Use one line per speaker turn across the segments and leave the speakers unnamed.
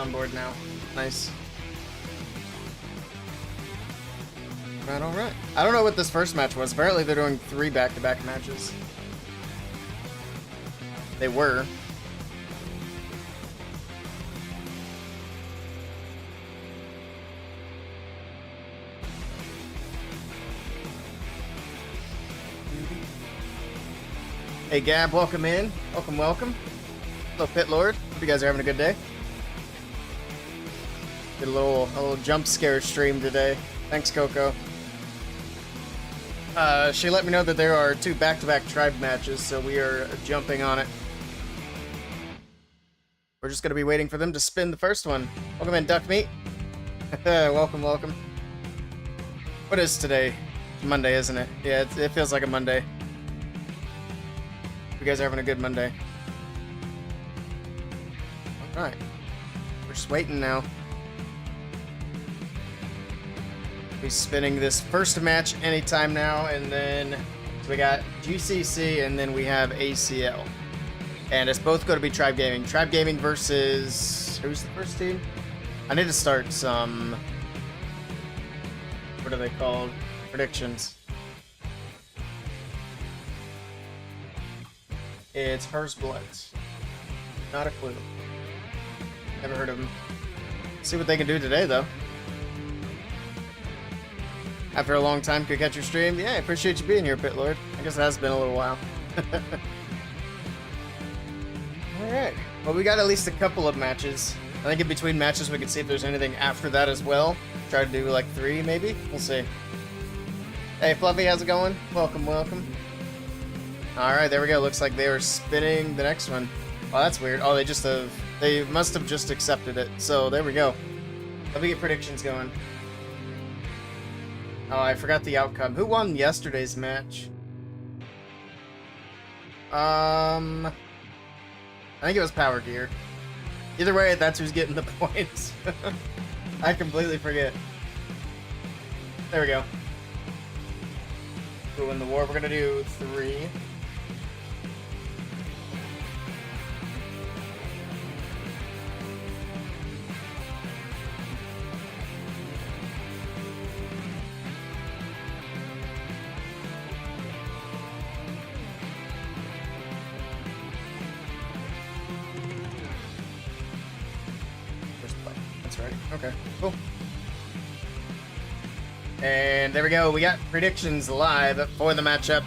on board now. Nice. Alright. I don't know what this first match was. Apparently they're doing 3 back-to-back matches. They were. Hey Gab, welcome in. Welcome, welcome. Hello Pit Lord. Hope you guys are having a good day. Did a little jump scare stream today. Thanks, Coco. She let me know that there are 2 back-to-back tribe matches, so we are jumping on it. We're just gonna be waiting for them to spin the first one. Welcome in, Duck Meat. Welcome, welcome. What is today? Monday, isn't it? Yeah, it feels like a Monday. You guys are having a good Monday. Alright. We're just waiting now. Be spinning this first match anytime now, and then so we got GCC, and then we have ACL. And it's both going to be Tribe Gaming. Tribe Gaming versus... who's the first team? I need to start some... what are they called? Predictions. It's Hersblood. Not a clue. Never heard of them. See what they can do today, though. After a long time, could catch your stream. Yeah, I appreciate you being here, Pit Lord. I guess it has been a little while. Alright. Well, we got at least a couple of matches. I think in between matches we can see if there's anything after that as well. Try to do like 3, maybe? We'll see. Hey, Fluffy, how's it going? Welcome, welcome. Alright, there we go. Looks like they are spinning the next one. Oh, that's weird. Oh, they must have just accepted it. So, there we go. Let me get predictions going. Oh, I forgot the outcome. Who won yesterday's match? I think it was Power Gear. Either way, that's who's getting the points. I completely forget. There we go. Who win the war? We're gonna do 3. Okay, cool. And there we go. We got predictions live for the matchup.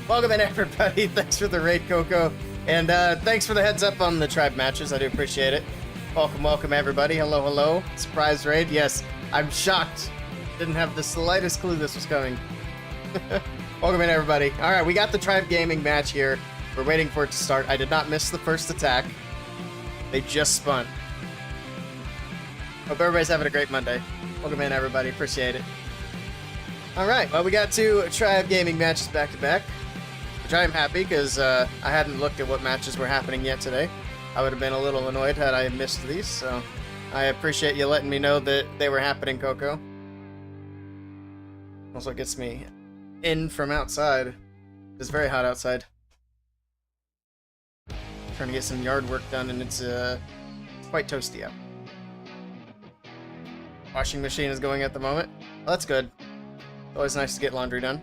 Welcome in, everybody. Thanks for the raid, Coco. And thanks for the heads up on the tribe matches. I do appreciate it. Welcome, welcome, everybody. Hello, hello. Surprise raid. Yes, I'm shocked. Didn't have the slightest clue this was coming. Welcome in, everybody. All right, we got the tribe gaming match here. We're waiting for it to start. I did not miss the first attack. They just spun. Hope everybody's having a great Monday. Welcome in, everybody. Appreciate it. Alright, well, we got 2 Tribe Gaming matches back-to-back, which I am happy, because I hadn't looked at what matches were happening yet today. I would have been a little annoyed had I missed these, so I appreciate you letting me know that they were happening, Coco. Also gets me in from outside. It's very hot outside. Trying to get some yard work done, and it's quite toasty out. Washing machine is going at the moment. Well, that's good. Always nice to get laundry done.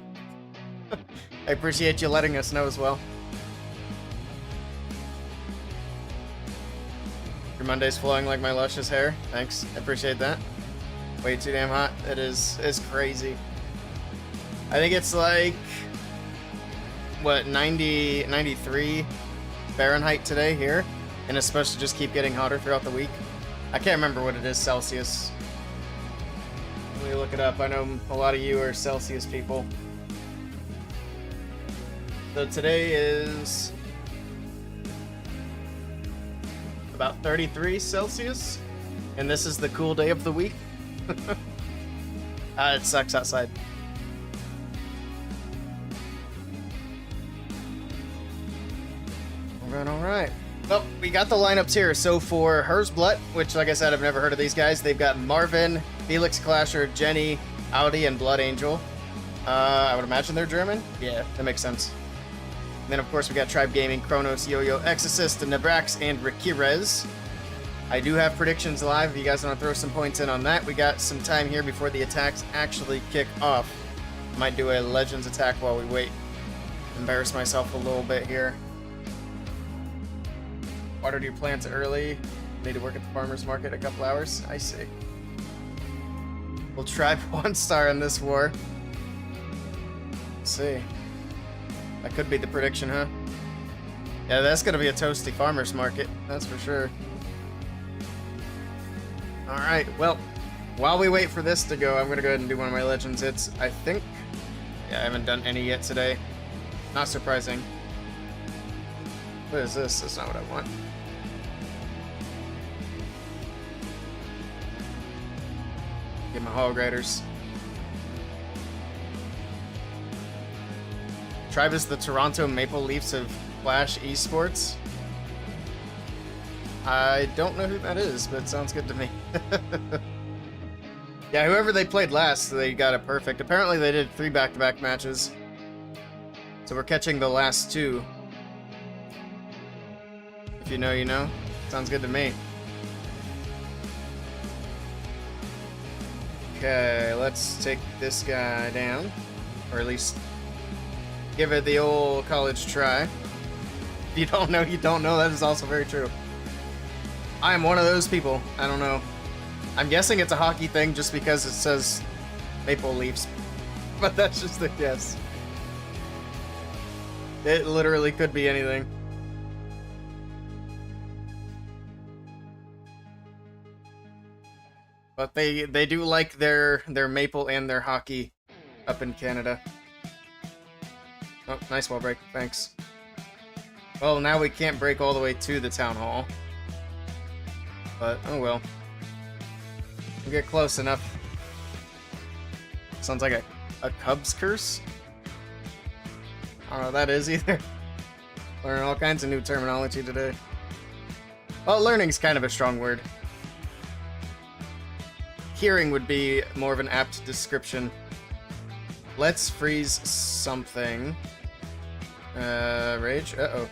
I appreciate you letting us know as well. Your Monday's flowing like my luscious hair. Thanks. I appreciate that. Way too damn hot. It is. It's crazy. I think it's like, what, 90, 93 Fahrenheit today here. And it's supposed to just keep getting hotter throughout the week. I can't remember what it is Celsius. Let me look it up. I know a lot of you are Celsius people. So today is about 33 Celsius, and this is the cool day of the week. It sucks outside. Alright. Well, we got the lineups here. So for Hersblood, which, like I said, I've never heard of these guys. They've got Marvin, Felix Clasher, Jenny, Audi, and Blood Angel. I would imagine they're German. Yeah, that makes sense. And then, of course, we got Tribe Gaming, Kronos, Yo-Yo, Exorcist, and Nebrax, and Rakirez. I do have predictions live. If you guys want to throw some points in on that, we got some time here before the attacks actually kick off. Might do a Legends attack while we wait. Embarrass myself a little bit here. Watered your plants early. Need to work at the farmer's market a couple hours. I see. We'll try 1 star in this war. Let's see. That could be the prediction, huh? Yeah, that's gonna be a toasty farmer's market. That's for sure. Alright, well, while we wait for this to go, I'm gonna go ahead and do one of my Legends hits. I think... Yeah, I haven't done any yet today. Not surprising. What is this? That's not what I want. Get my hog riders. Tribe is the Toronto Maple Leafs of Flash Esports. I don't know who that is, but it sounds good to me. Yeah, whoever they played last, they got it perfect. Apparently they did 3 back-to-back matches. So we're catching the last 2. If you know, you know. Sounds good to me. Okay, let's take this guy down. Or at least give it the old college try. If you don't know, you don't know. That is also very true. I am one of those people. I don't know. I'm guessing it's a hockey thing just because it says Maple Leafs. But that's just a guess. It literally could be anything. But they do like their maple and their hockey up in Canada. Oh, nice wall break. Thanks. Well, now we can't break all the way to the town hall. But, oh well. We'll get close enough. Sounds like a Cubs curse? I don't know what that is either. Learning all kinds of new terminology today. Well, learning's kind of a strong word. Hearing would be more of an apt description. Let's freeze something. Rage? Uh-oh.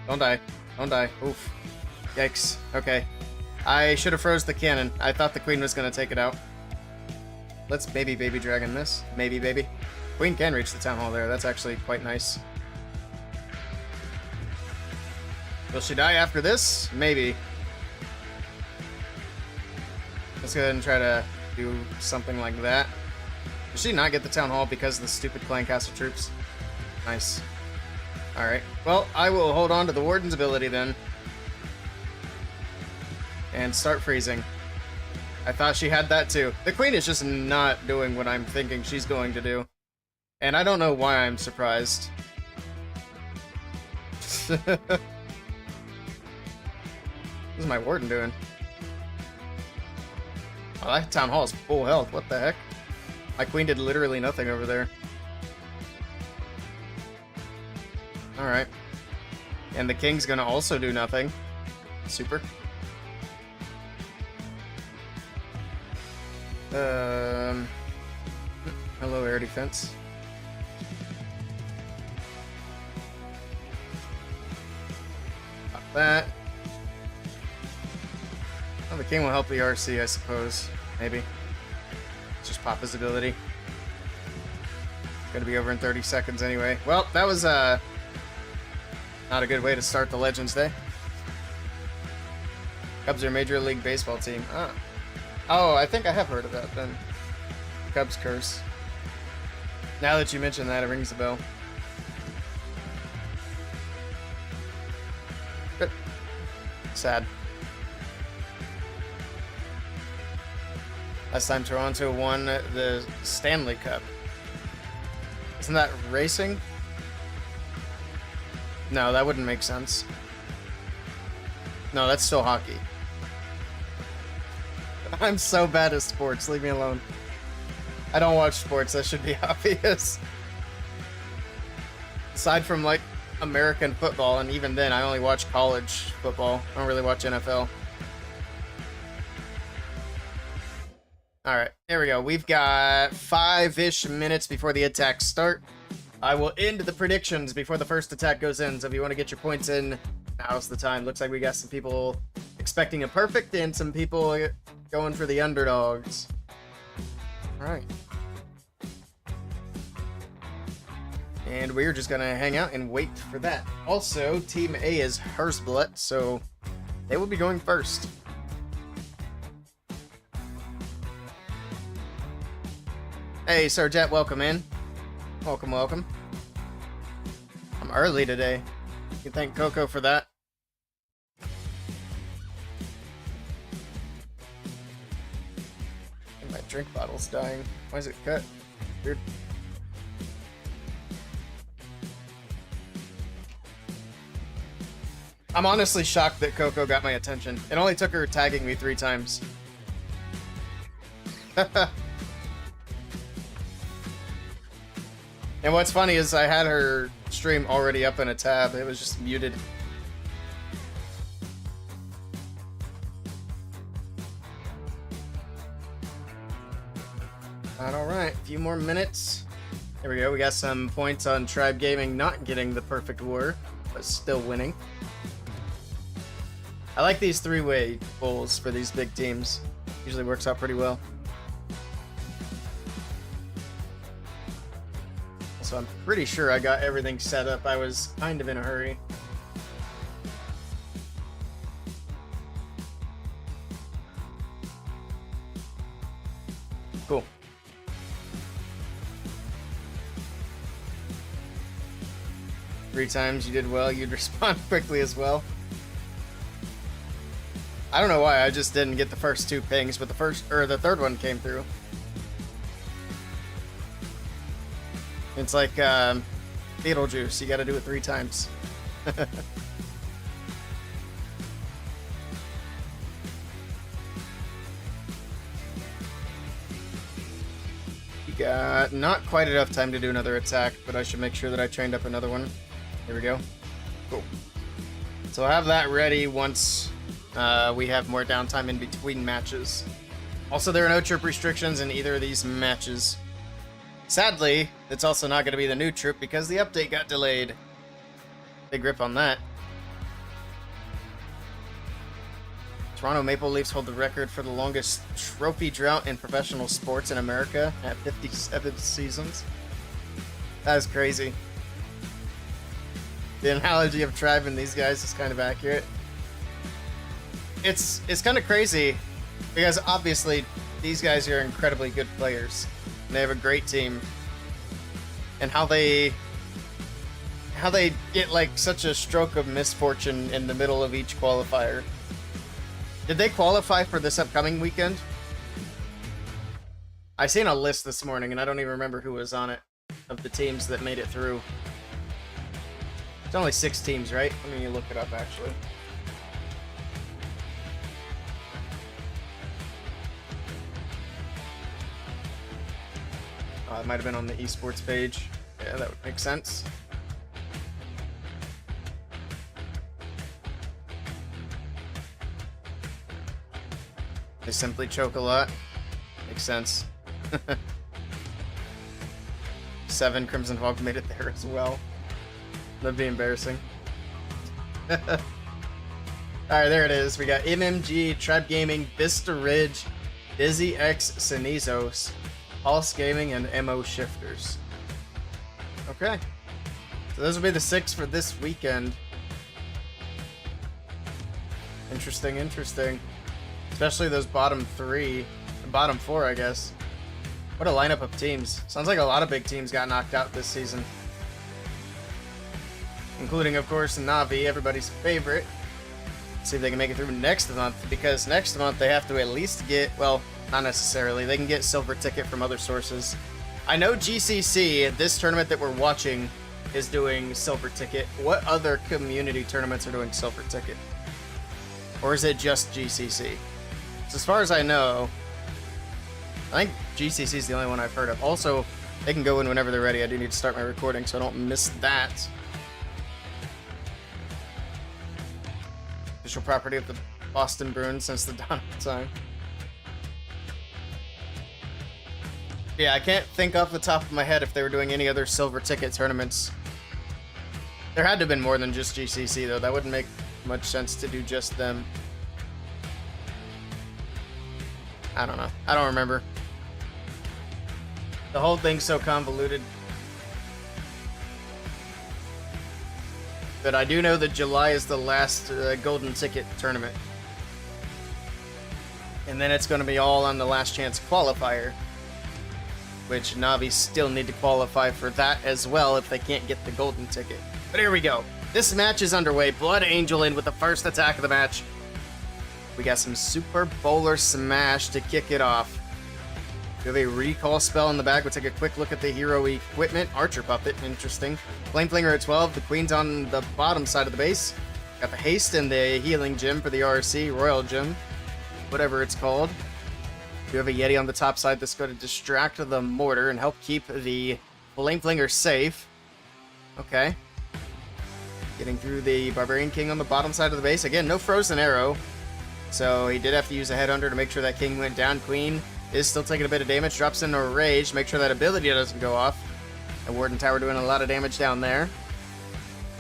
Don't die. Don't die. Oof. Yikes. Okay. I should have froze the cannon. I thought the queen was gonna take it out. Let's baby dragon this. Maybe baby. Queen can reach the town hall there. That's actually quite nice. Will she die after this? Maybe. Let's go ahead and try to do something like that. Did she not get the town hall because of the stupid clan castle troops? Nice. Alright. Well, I will hold on to the warden's ability then. And start freezing. I thought she had that too. The queen is just not doing what I'm thinking she's going to do. And I don't know why I'm surprised. What is my warden doing? Oh, that town hall is full health. What the heck? My queen did literally nothing over there. Alright. And the king's gonna also do nothing. Super. Hello, air defense. Pop that. Well, the king will help the RC, I suppose. Maybe. Just pop his ability. Gonna be over in 30 seconds anyway. Well, that was not a good way to start the Legends Day. Cubs are a Major League Baseball team. Ah. Oh, I think I have heard of that then. Cubs curse. Now that you mention that, it rings a bell. Good. Sad. Last time Toronto won the Stanley Cup. Isn't that racing? No, that wouldn't make sense. No, that's still hockey. I'm so bad at sports, leave me alone. I don't watch sports, that should be obvious. Aside from, like, American football, and even then, I only watch college football. I don't really watch NFL. Alright, there we go. We've got 5-ish minutes before the attacks start. I will end the predictions before the first attack goes in, so if you want to get your points in, now's the time. Looks like we got some people expecting a perfect and some people going for the underdogs. All right. And we're just gonna hang out and wait for that. Also, Team A is Hersblut, so they will be going first. Hey, Sir Jet, welcome in. Welcome, welcome. I'm early today. You can thank Coco for that. And my drink bottle's dying. Why is it cut? Weird. I'm honestly shocked that Coco got my attention. It only took her tagging me 3 times. And what's funny is I had her stream already up in a tab. It was just muted. Alright, a few more minutes. There we go. We got some points on Tribe Gaming not getting the perfect war, but still winning. I like these 3-way bowls for these big teams. Usually works out pretty well. So I'm pretty sure I got everything set up. I was kind of in a hurry. Cool. Three times you did well, you'd respond quickly as well. I don't know why, I just didn't get the first 2 pings, but the third one came through. It's like Beetlejuice, you gotta do it 3 times. You got not quite enough time to do another attack, but I should make sure that I trained up another one. Here we go. Cool. So I'll have that ready once we have more downtime in between matches. Also, there are no troop restrictions in either of these matches. Sadly, it's also not going to be the new troop because the update got delayed. Big rip on that. Toronto Maple Leafs hold the record for the longest trophy drought in professional sports in America at 57 seasons. That is crazy. The analogy of Tribe and these guys is kind of accurate. It's kind of crazy because obviously these guys are incredibly good players. And they have a great team. And how they get like such a stroke of misfortune in the middle of each qualifier. Did they qualify for this upcoming weekend? I seen a list this morning and I don't even remember who was on it of the teams that made it through. It's only 6 teams, right? Let me look it up actually. It might have been on the esports page. Yeah, that would make sense. They simply choke a lot. Makes sense. 7 Crimson Hawk made it there as well. That'd be embarrassing. Alright, there it is. We got MMG, Tribe Gaming, Vista Ridge, Dizzy X, Sinizos, Pulse Gaming, and MO Shifters. Okay. So those will be the 6 for this weekend. Interesting, interesting. Especially those bottom 3. Bottom 4, I guess. What a lineup of teams. Sounds like a lot of big teams got knocked out this season. Including, of course, Na'Vi, everybody's favorite. See if they can make it through next month, because next month they have to at least get, well, not necessarily, they can get silver ticket from other sources. I know GCC, this tournament that we're watching, is doing silver ticket. What other community tournaments are doing silver ticket? Or is it just GCC? So as far as I know, I think GCC is the only one I've heard of. Also, they can go in whenever they're ready. I do need to start my recording so I don't miss that. Official property of the Boston Bruins since the dawn of time. Yeah, I can't think off the top of my head if they were doing any other silver ticket tournaments. There had to have been more than just GCC, though. That wouldn't make much sense to do just them. I don't know. I don't remember. The whole thing's so convoluted. But I do know that July is the last golden ticket tournament. And then it's going to be all on the last chance qualifier. Which Navi still need to qualify for that as well if they can't get the golden ticket. But here we go. This match is underway. Blood Angel in with the first attack of the match. We got some Super Bowler Smash to kick it off. We have a recall spell in the back. We'll take a quick look at the hero equipment. Archer Puppet, interesting. Flame Flinger at 12. The Queen's on the bottom side of the base. Got the Haste and the Healing Gem for the RC, Royal Gem, whatever it's called. We have a Yeti on the top side that's going to distract the mortar and help keep the Flame Flinger safe. Okay. Getting through the Barbarian King on the bottom side of the base. Again, no Frozen Arrow. So he did have to use a Headhunter to make sure that King went down. Queen is still taking a bit of damage. Drops into a Rage. Make sure that ability doesn't go off. And Warden Tower doing a lot of damage down there.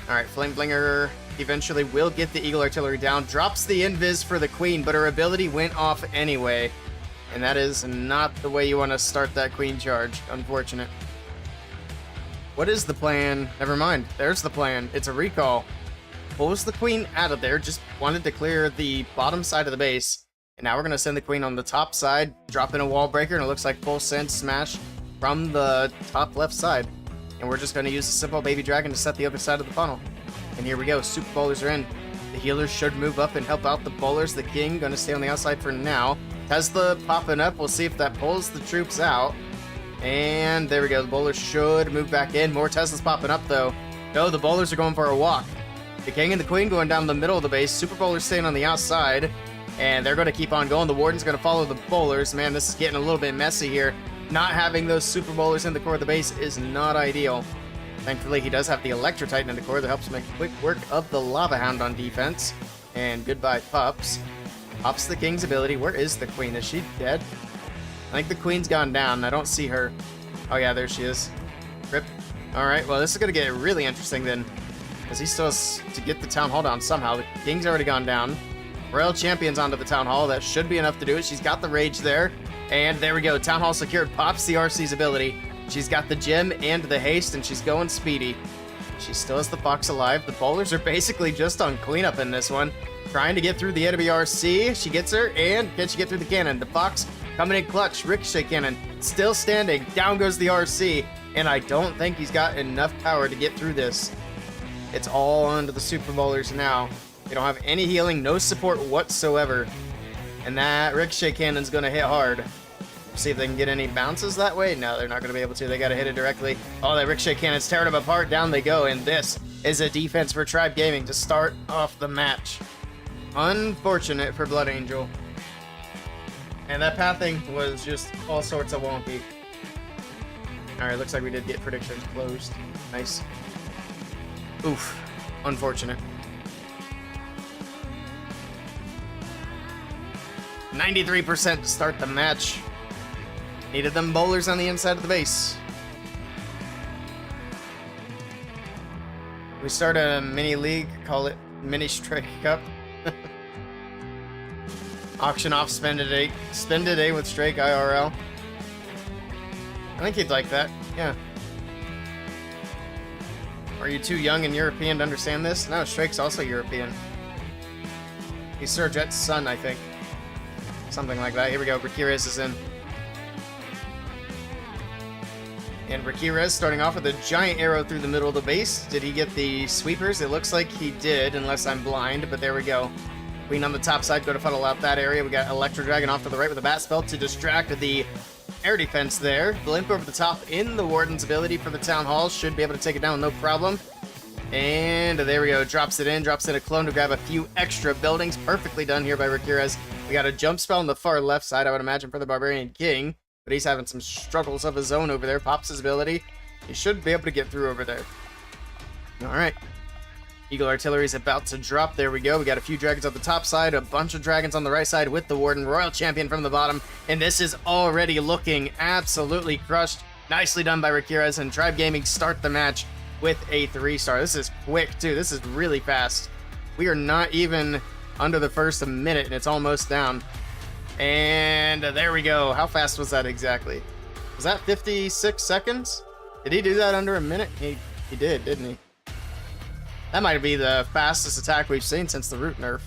Alright, Flame Flinger eventually will get the Eagle Artillery down. Drops the Invis for the Queen, but her ability went off anyway. And that is not the way you want to start that Queen charge. Unfortunate. What is the plan? Never mind. There's the plan. It's a recall. Pulls the Queen out of there. Just wanted to clear the bottom side of the base. And now we're going to send the Queen on the top side. Drop in a wall breaker. And it looks like full send smash from the top left side. And we're just going to use a simple Baby Dragon to set the other side of the funnel. And here we go. Super Bowlers are in. The healers should move up and help out the bowlers. The King going to stay on the outside for now. Tesla popping up. We'll see if that pulls the troops out. And there we go. The bowlers should move back in. More Teslas popping up, though. No, the bowlers are going for a walk. The King and the Queen going down the middle of the base. Super Bowlers staying on the outside. And they're going to keep on going. The Warden's going to follow the bowlers. Man, this is getting a little bit messy here. Not having those Super Bowlers in the core of the base is not ideal. Thankfully, he does have the Electro Titan in the core that helps make quick work of the Lava Hound on defense. And goodbye, Pups. Pops the King's ability. Where is the Queen? Is she dead? I think the Queen's gone down. I don't see her. Oh, yeah, there she is. Rip. All right, well, this is going to get really interesting then. Because he still has to get the Town Hall down somehow. The King's already gone down. Royal Champion's onto the Town Hall. That should be enough to do it. She's got the Rage there. And there we go. Town Hall secured. Pops the RC's ability. She's got the Gem and the Haste, and she's going speedy. She still has the Fox alive. The bowlers are basically just on cleanup in this one. Trying to get through the enemy RC. She gets her, and can she get through the cannon? The Fox coming in clutch. Ricochet cannon still standing. Down goes the RC, and I don't think he's got enough power to get through this. It's all onto the Super Bowlers now. They don't have any healing, no support whatsoever. And that Ricochet cannon's going to hit hard. See if they can get any bounces that way. No, they're not going to be able to. They got to hit it directly. Oh, that Ricochet cannon's tearing them apart. Down they go, and this is a defense for Tribe Gaming to start off the match. Unfortunate for Blood Angel. And that pathing was just all sorts of wonky. Alright, looks like we did get predictions closed. Nice. Oof. Unfortunate. 93% to start the match. Needed them bowlers on the inside of the base. We start a mini league, call it Mini Strike Cup. Auction off spend a day with Strake IRL. I think he'd like that, yeah. Are you too young and European to understand this? No, Strake's also European. He's Sir Jet's son, I think. Something like that. Here we go, Rakirez is in. And Rakirez starting off with a giant arrow through the middle of the base. Did he get the sweepers? It looks like he did, unless I'm blind, but there we go. Queen on the top side, go to funnel out that area. We got Electro Dragon off to the right with a bat spell to distract the air defense there. Blimp over the top in the Warden's ability for the Town Hall. Should be able to take it down, no problem. And there we go. Drops it in a clone to grab a few extra buildings. Perfectly done here by Rakirez. We got a jump spell on the far left side, I would imagine, for the Barbarian King. But he's having some struggles of his own over there. Pops his ability. He should be able to get through over there. Alright. Eagle Artillery is about to drop. There we go. We got a few dragons on the top side, a bunch of dragons on the right side with the Warden. Royal Champion from the bottom. And this is already looking absolutely crushed. Nicely done by Rakirez, and Tribe Gaming start the match with a 3-star. This is quick, too. This is really fast. We are not even under the first minute, and it's almost down. And And there we go. How fast was that exactly? Was that 56 seconds? Did he do that under a minute? He did, didn't he? That might be the fastest attack we've seen since the root nerf.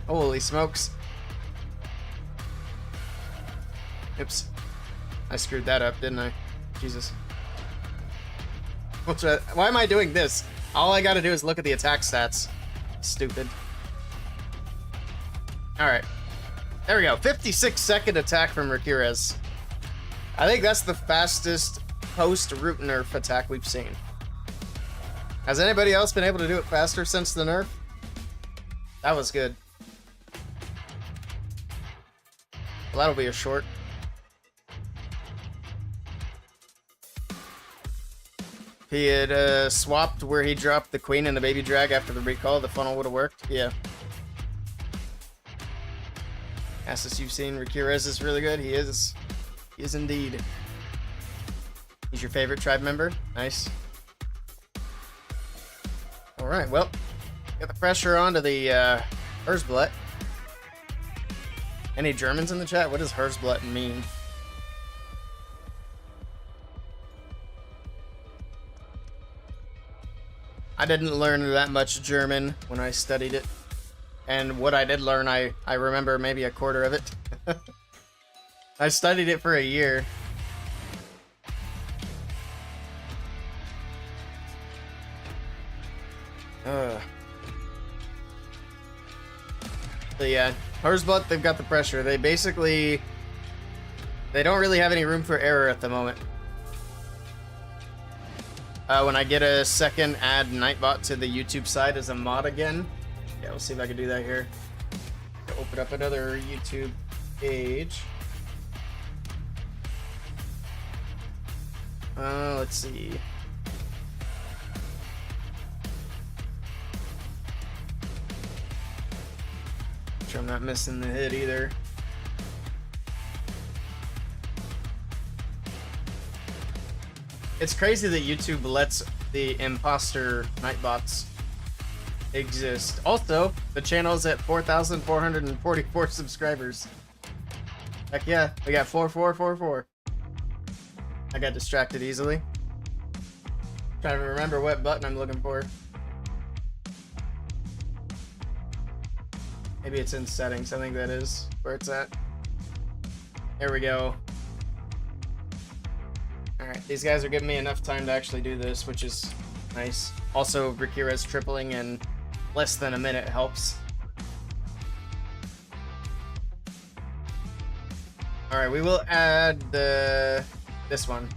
Holy smokes. Oops. I screwed that up, didn't I? Jesus. Why am I doing this? All I gotta do is look at the attack stats. Stupid. Alright. There we go. 56-second attack from Ramirez. I think that's the fastest post-root nerf attack we've seen. Has anybody else been able to do it faster since the nerf? That was good. Well, that'll be a short. If he had swapped where he dropped the queen and the baby drag after the recall, the funnel would have worked. Yeah. Fastest you've seen. Ramirez is really good. He is. He is indeed. He's your favorite tribe member? Nice. Alright, well, get the pressure onto the Herzblatt. Any Germans in the chat? What does Herzblatt mean? I didn't learn that much German when I studied it. And what I did learn, I remember maybe a quarter of it. I studied it for a year. So yeah, Herzblatt, they've got the pressure. They basically... They don't really have any room for error at the moment. When I get a second, add Nightbot to the YouTube side as a mod again. Yeah, we'll see if I can do that here. Open up another YouTube page. Let's see. Make sure I'm not missing the hit either. It's crazy that YouTube lets the imposter Nightbots exist. Also, the channel's at 4,444 subscribers. Heck yeah, we got 4444. I got distracted easily. Trying to remember what button I'm looking for. Maybe it's in settings. I think that is where it's at. There we go. Alright, these guys are giving me enough time to actually do this, which is nice. Also, Rikira's tripling in less than a minute helps. Alright, we will add this one.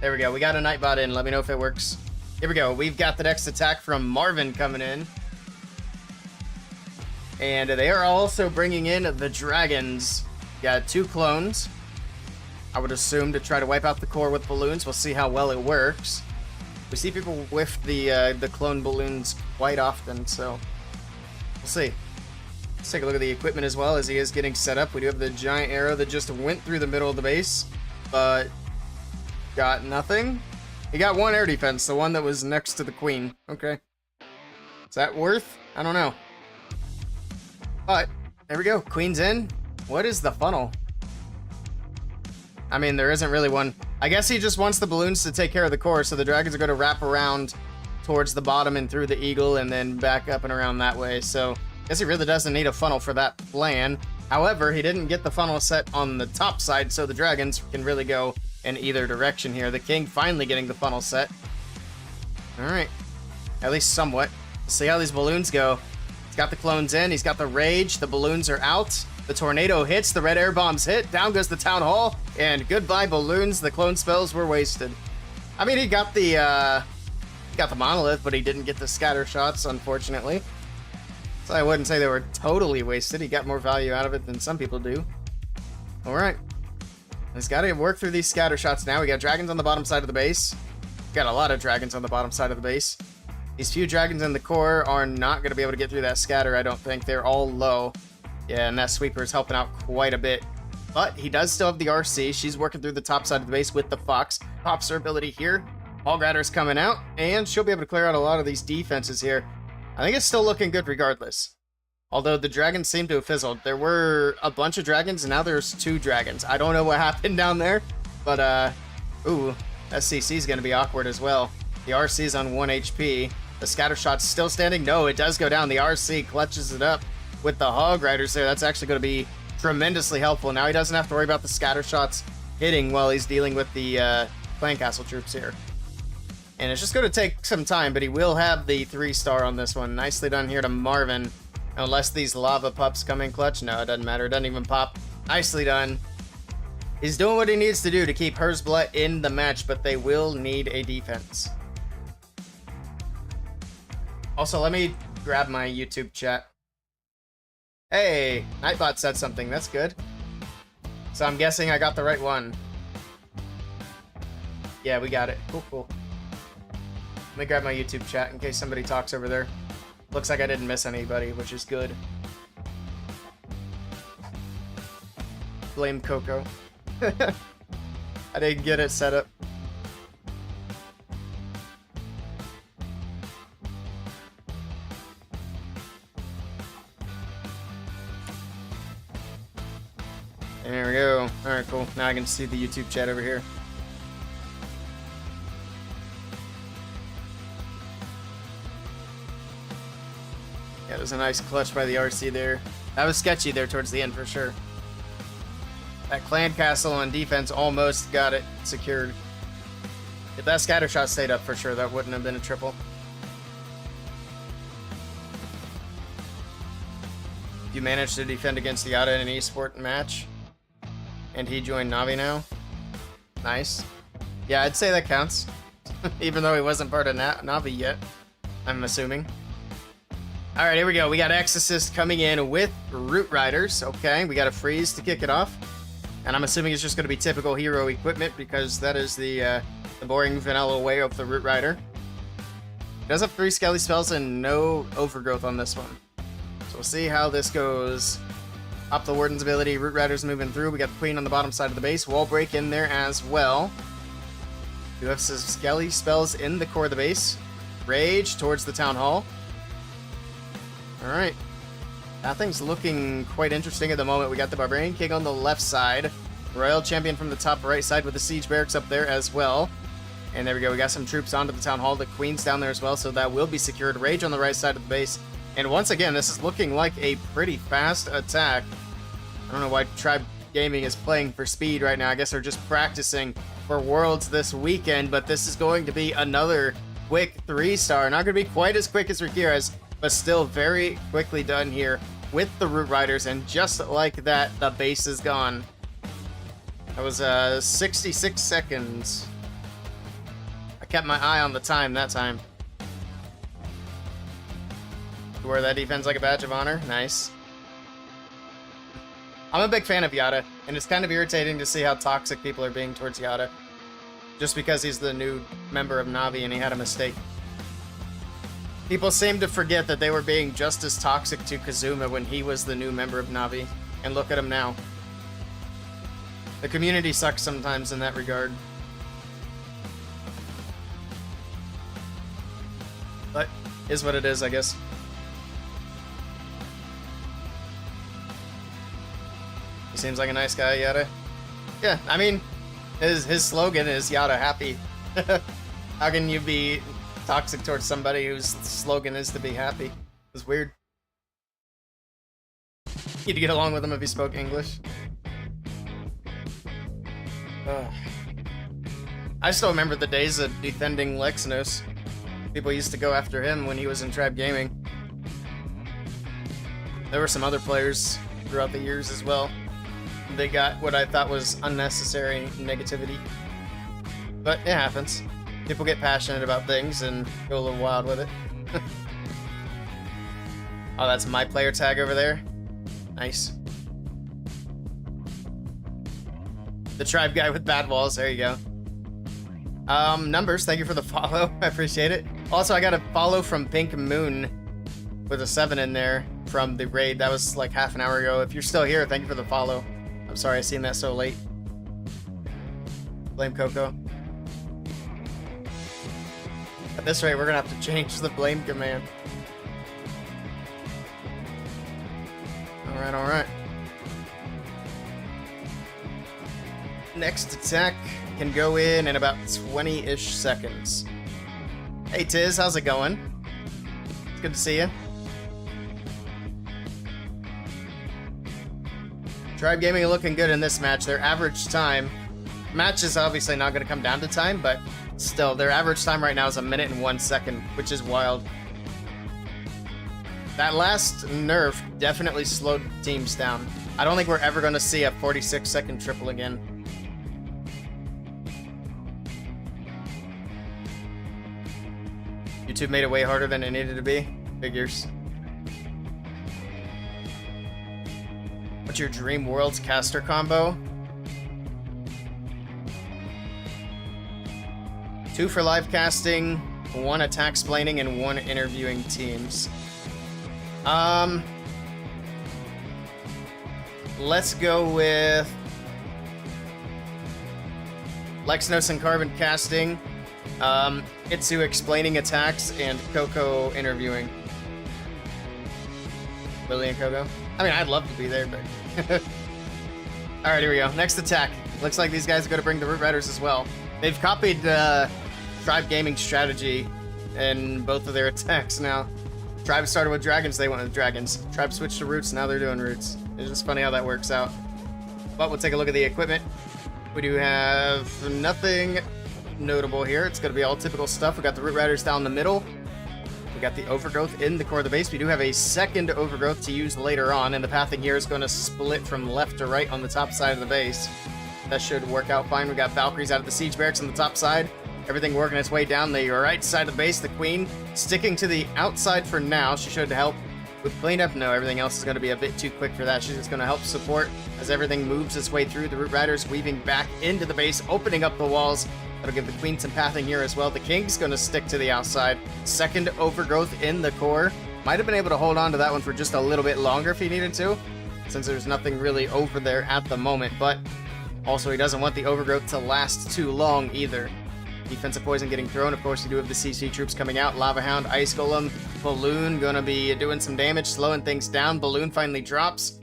There we go. We got a Nightbot in. Let me know if it works. Here we go. We've got the next attack from Marvin coming in. And they are also bringing in the dragons. Got 2 clones. I would assume to try to wipe out the core with balloons. We'll see how well it works. We see people whiff the clone balloons quite often, so we'll see. Let's take a look at the equipment as well as he is getting set up. We do have the giant arrow that just went through the middle of the base, but got nothing. He got 1 air defense, the one that was next to the queen. Okay. Is that worth? I don't know. But there we go. Queen's in. What is the funnel? I mean, there isn't really one. I guess he just wants the balloons to take care of the core, so the dragons are going to wrap around towards the bottom and through the eagle and then back up and around that way. So I guess he really doesn't need a funnel for that plan. However, he didn't get the funnel set on the top side, so the dragons can really go in either direction here. The king finally getting the funnel set. All right. At least somewhat. Let's see how these balloons go. He's got the clones in. He's got the rage. The balloons are out. The tornado hits, the red air bombs hit, down goes the town hall, and goodbye balloons. The clone spells were wasted. I mean, he got the monolith, but he didn't get the scatter shots, unfortunately. So I wouldn't say they were totally wasted. He got more value out of it than some people do. All right, he's got to work through these scatter shots now. We got dragons on the bottom side of the base. Got a lot of dragons on the bottom side of the base. These few dragons in the core are not going to be able to get through that scatter. I don't think they're all low. Yeah, and that sweeper is helping out quite a bit. But he does still have the RC. She's working through the top side of the base with the Fox. Pops her ability here. Hallgratter's coming out, and she'll be able to clear out a lot of these defenses here. I think it's still looking good regardless. Although the dragons seem to have fizzled. There were a bunch of dragons, and now there's 2 dragons. I don't know what happened down there, but, ooh, SCC is going to be awkward as well. The RC is on 1 HP. The scatter shot's still standing. No, it does go down. The RC clutches it up with the Hog Riders there. That's actually going to be tremendously helpful. Now he doesn't have to worry about the scatter shots hitting while he's dealing with the Clan Castle troops here. And it's just going to take some time, but he will have the 3-star on this one. Nicely done here to Marvin. Unless these lava pups come in clutch. No, it doesn't matter. It doesn't even pop. Nicely done. He's doing what he needs to do to keep Herzblatt in the match, but they will need a defense. Also, let me grab my YouTube chat. Hey, Nightbot said something. That's good. So I'm guessing I got the right one. Yeah, we got it. Cool, cool. Let me grab my YouTube chat in case somebody talks over there. Looks like I didn't miss anybody, which is good. Blame Coco. I didn't get it set up. There we go. Alright, cool. Now I can see the YouTube chat over here. Yeah, it was a nice clutch by the RC there. That was sketchy there towards the end for sure. That Clan Castle on defense almost got it secured. If that scatter shot stayed up for sure, that wouldn't have been a triple. You managed to defend against Yada in an esport match. And he joined Navi now. Nice. Yeah, I'd say that counts. Even though he wasn't part of Navi yet, I'm assuming. Alright, here we go. We got Exorcist coming in with Root Riders. Okay, we got a freeze to kick it off. And I'm assuming it's just going to be typical hero equipment because that is the boring vanilla way of the Root Rider. It does have 3 Skelly spells and no overgrowth on this one. So we'll see how this goes. Up the Warden's ability, Root Rider's moving through. We got the Queen on the bottom side of the base. Wall break in there as well. We have some Skelly spells in the core of the base. Rage towards the Town Hall. Alright. That thing's looking quite interesting at the moment. We got the Barbarian King on the left side. Royal Champion from the top right side with the Siege Barracks up there as well. And there we go. We got some troops onto the Town Hall. The Queen's down there as well, so that will be secured. Rage on the right side of the base. And once again, this is looking like a pretty fast attack. I don't know why Tribe Gaming is playing for speed right now. I guess they're just practicing for Worlds this weekend, but this is going to be another quick 3-star. Not going to be quite as quick as Rakira's, but still very quickly done here with the Root Riders, and just like that, the base is gone. That was 66 seconds. I kept my eye on the time that time. Wear that defense like a badge of honor. Nice. I'm a big fan of Yada, and it's kind of irritating to see how toxic people are being towards Yada. Just because he's the new member of Navi and he had a mistake. People seem to forget that they were being just as toxic to Kazuma when he was the new member of Navi. And look at him now. The community sucks sometimes in that regard. But, is what it is, I guess. He seems like a nice guy, Yada. Yeah, I mean, his slogan is Yada happy. How can you be toxic towards somebody whose slogan is to be happy? It's weird. You'd get along with him if he spoke English. I still remember the days of defending Lexnos. People used to go after him when he was in Tribe Gaming. There were some other players throughout the years as well. They got what I thought was unnecessary negativity. But it happens. People get passionate about things and go a little wild with it. Oh, that's my player tag over there. Nice. The Tribe guy with bad walls. There you go. Numbers, thank you for the follow. I appreciate it. Also, I got a follow from Pink Moon with a 7 in there from the raid. That was like half an hour ago. If you're still here, thank you for the follow. I'm sorry I seen that so late. Blame Coco. At this rate, we're gonna have to change the blame command. Alright, alright. Next attack can go in about 20-ish seconds. Hey Tiz, how's it going? It's good to see you. Tribe Gaming looking good in this match. Their average time... Match is obviously not going to come down to time, but still, their average time right now is 1 minute and 1 second, which is wild. That last nerf definitely slowed teams down. I don't think we're ever going to see a 46-second triple again. YouTube made it way harder than it needed to be. Figures. What's your dream Worlds caster combo? 2 for live casting, 1 attack splaining, and 1 interviewing teams. Let's go with Lexnos and Carbon casting, Itsu explaining attacks, and Coco interviewing. Willey and Coco. I mean, I'd love to be there, but... Alright, here we go. Next attack. Looks like these guys are going to bring the Root Riders as well. They've copied Tribe Gaming strategy in both of their attacks now. Tribe started with dragons, they went with dragons. Tribe switched to roots, now they're doing roots. It's just funny how that works out. But we'll take a look at the equipment. We do have nothing notable here. It's going to be all typical stuff. We got the Root Riders down the middle. We got the Overgrowth in the core of the base. We do have a second Overgrowth to use later on, and the pathing here is going to split from left to right on the top side of the base. That should work out fine. We got Valkyries out of the Siege Barracks on the top side. Everything working its way down the right side of the base. The Queen sticking to the outside for now. She should help with cleanup. No, everything else is going to be a bit too quick for that. She's just going to help support as everything moves its way through. The Root Riders weaving back into the base, opening up the walls. That'll give the Queen some pathing here as well. The King's going to stick to the outside. Second Overgrowth in the core. Might have been able to hold on to that one for just a little bit longer if he needed to, since there's nothing really over there at the moment. But also, he doesn't want the Overgrowth to last too long either. Defensive poison getting thrown. Of course, you do have the CC troops coming out. Lava Hound, Ice Golem, Balloon going to be doing some damage, slowing things down. Balloon finally drops.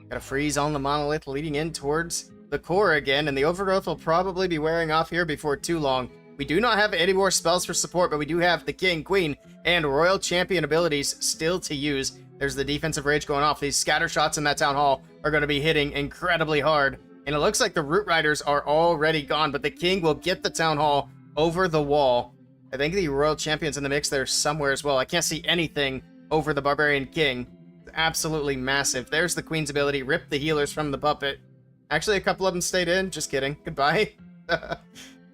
Got a freeze on the monolith leading in towards the core again, and the Overgrowth will probably be wearing off here before too long. We do not have any more spells for support, but we do have the King, Queen, and Royal Champion abilities still to use. There's the defensive rage going off. These scatter shots in that Town Hall are going to be hitting incredibly hard. And it looks like the Root Riders are already gone, but the King will get the Town Hall over the wall. I think the Royal Champion's in the mix there somewhere as well. I can't see anything over the Barbarian King. It's absolutely massive. There's the Queen's ability. Rip the healers from the puppet. Actually, a couple of them stayed in. Just kidding. Goodbye.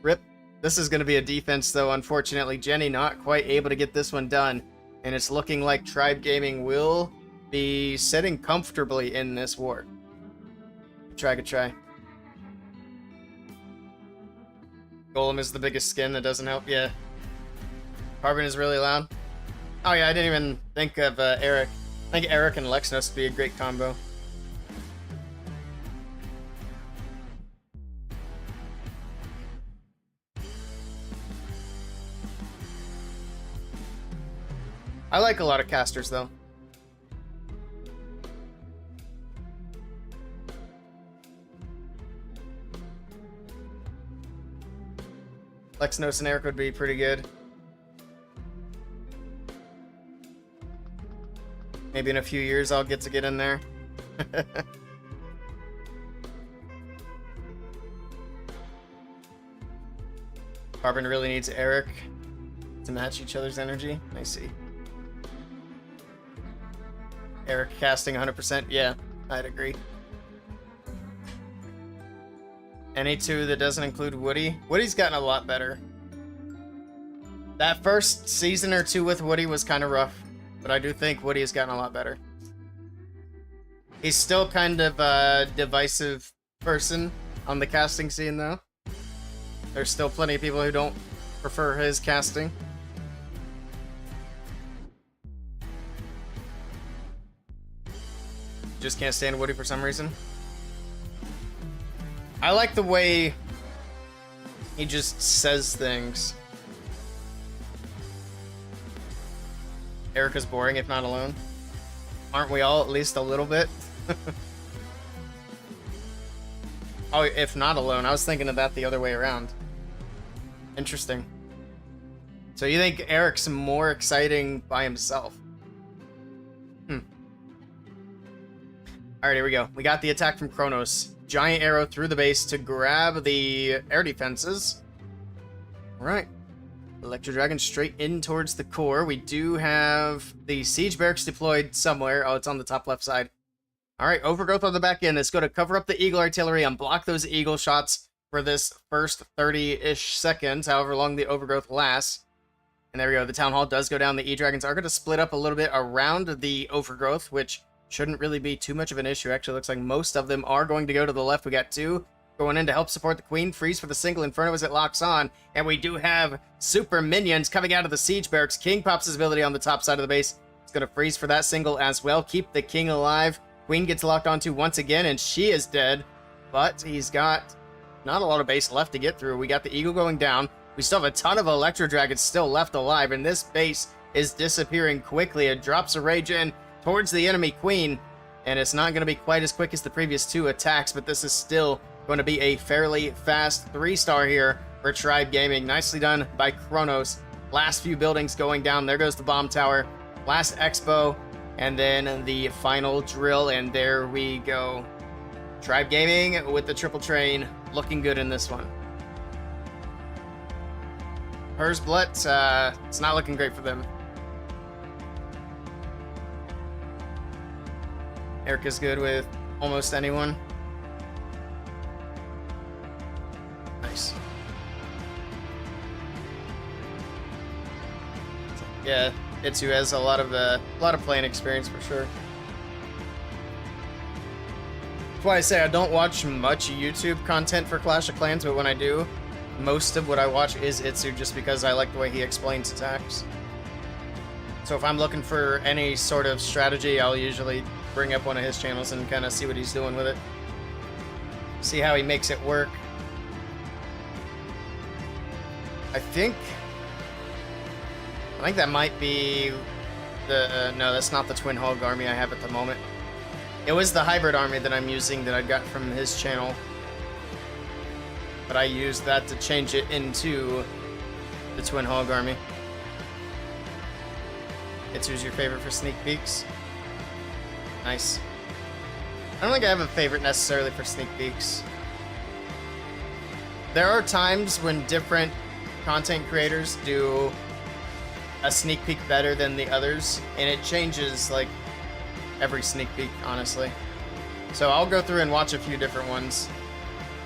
Rip. This is going to be a defense, though, unfortunately. Jenny not quite able to get this one done. And it's looking like Tribe Gaming will be sitting comfortably in this war. Good try. Golem is the biggest skin. That doesn't help. Yeah. Carbon is really loud. Oh, yeah. I didn't even think of Eric. I think Eric and Lexnos would be a great combo. I like a lot of casters, though. Lexnos and Eric would be pretty good. Maybe in a few years I'll get in there. Carbon really needs Eric to match each other's energy. I see. Eric casting 100%. Yeah, I'd agree. Any two that doesn't include Woody. Woody's gotten a lot better. That first season or two with Woody was kind of rough, but I do think Woody has gotten a lot better. He's still kind of a divisive person on the casting scene, though. There's still plenty of people who don't prefer his casting. Just can't stand Woody for some reason. I like the way he just says things. Erica's boring if not alone. Aren't we all at least a little bit? Oh, if not alone. I was thinking of that the other way around. Interesting. So you think Eric's more exciting by himself? Alright, here we go. We got the attack from Kronos. Giant arrow through the base to grab the air defenses. Alright. Electro Dragon straight in towards the core. We do have the Siege Barracks deployed somewhere. Oh, it's on the top left side. Alright, Overgrowth on the back end. It's going to cover up the Eagle Artillery and block those Eagle shots for this first 30-ish seconds, however long the Overgrowth lasts. And there we go. The Town Hall does go down. The E-Dragons are going to split up a little bit around the Overgrowth, which shouldn't really be too much of an issue. Actually, looks like most of them are going to go to the left. We got two going in to help support the Queen. Freeze for the single Inferno as it locks on. And we do have super minions coming out of the Siege Barracks. King pops his ability on the top side of the base. It's going to freeze for that single as well. Keep the King alive. Queen gets locked onto once again, and she is dead. But he's got not a lot of base left to get through. We got the Eagle going down. We still have a ton of Electro Dragons still left alive, and this base is disappearing quickly. It drops a rage in towards the enemy Queen, and it's not going to be quite as quick as the previous two attacks, but this is still going to be a fairly fast 3-star here for Tribe Gaming. Nicely done by Kronos. Last few buildings going down. There goes the bomb tower. Last Expo, and then the final drill, and there we go. Tribe Gaming with the triple train looking good in this one. Herzblut, it's not looking great for them. Eric is good with almost anyone. Nice. Yeah, Itsu has a lot of playing experience for sure. That's why I say I don't watch much YouTube content for Clash of Clans, but when I do, most of what I watch is Itsu just because I like the way he explains attacks. So if I'm looking for any sort of strategy, I'll usually bring up one of his channels and kind of see what he's doing with it. See how he makes it work. I think that might be the... no, that's not the Twin Hog army I have at the moment. It was the hybrid army that I'm using that I got from his channel. But I used that to change it into the Twin Hog army. It's who's your favorite for sneak peeks? Nice. I don't think I have a favorite necessarily for sneak peeks. There are times when different content creators do a sneak peek better than the others, and it changes like every sneak peek, honestly. So I'll go through and watch a few different ones.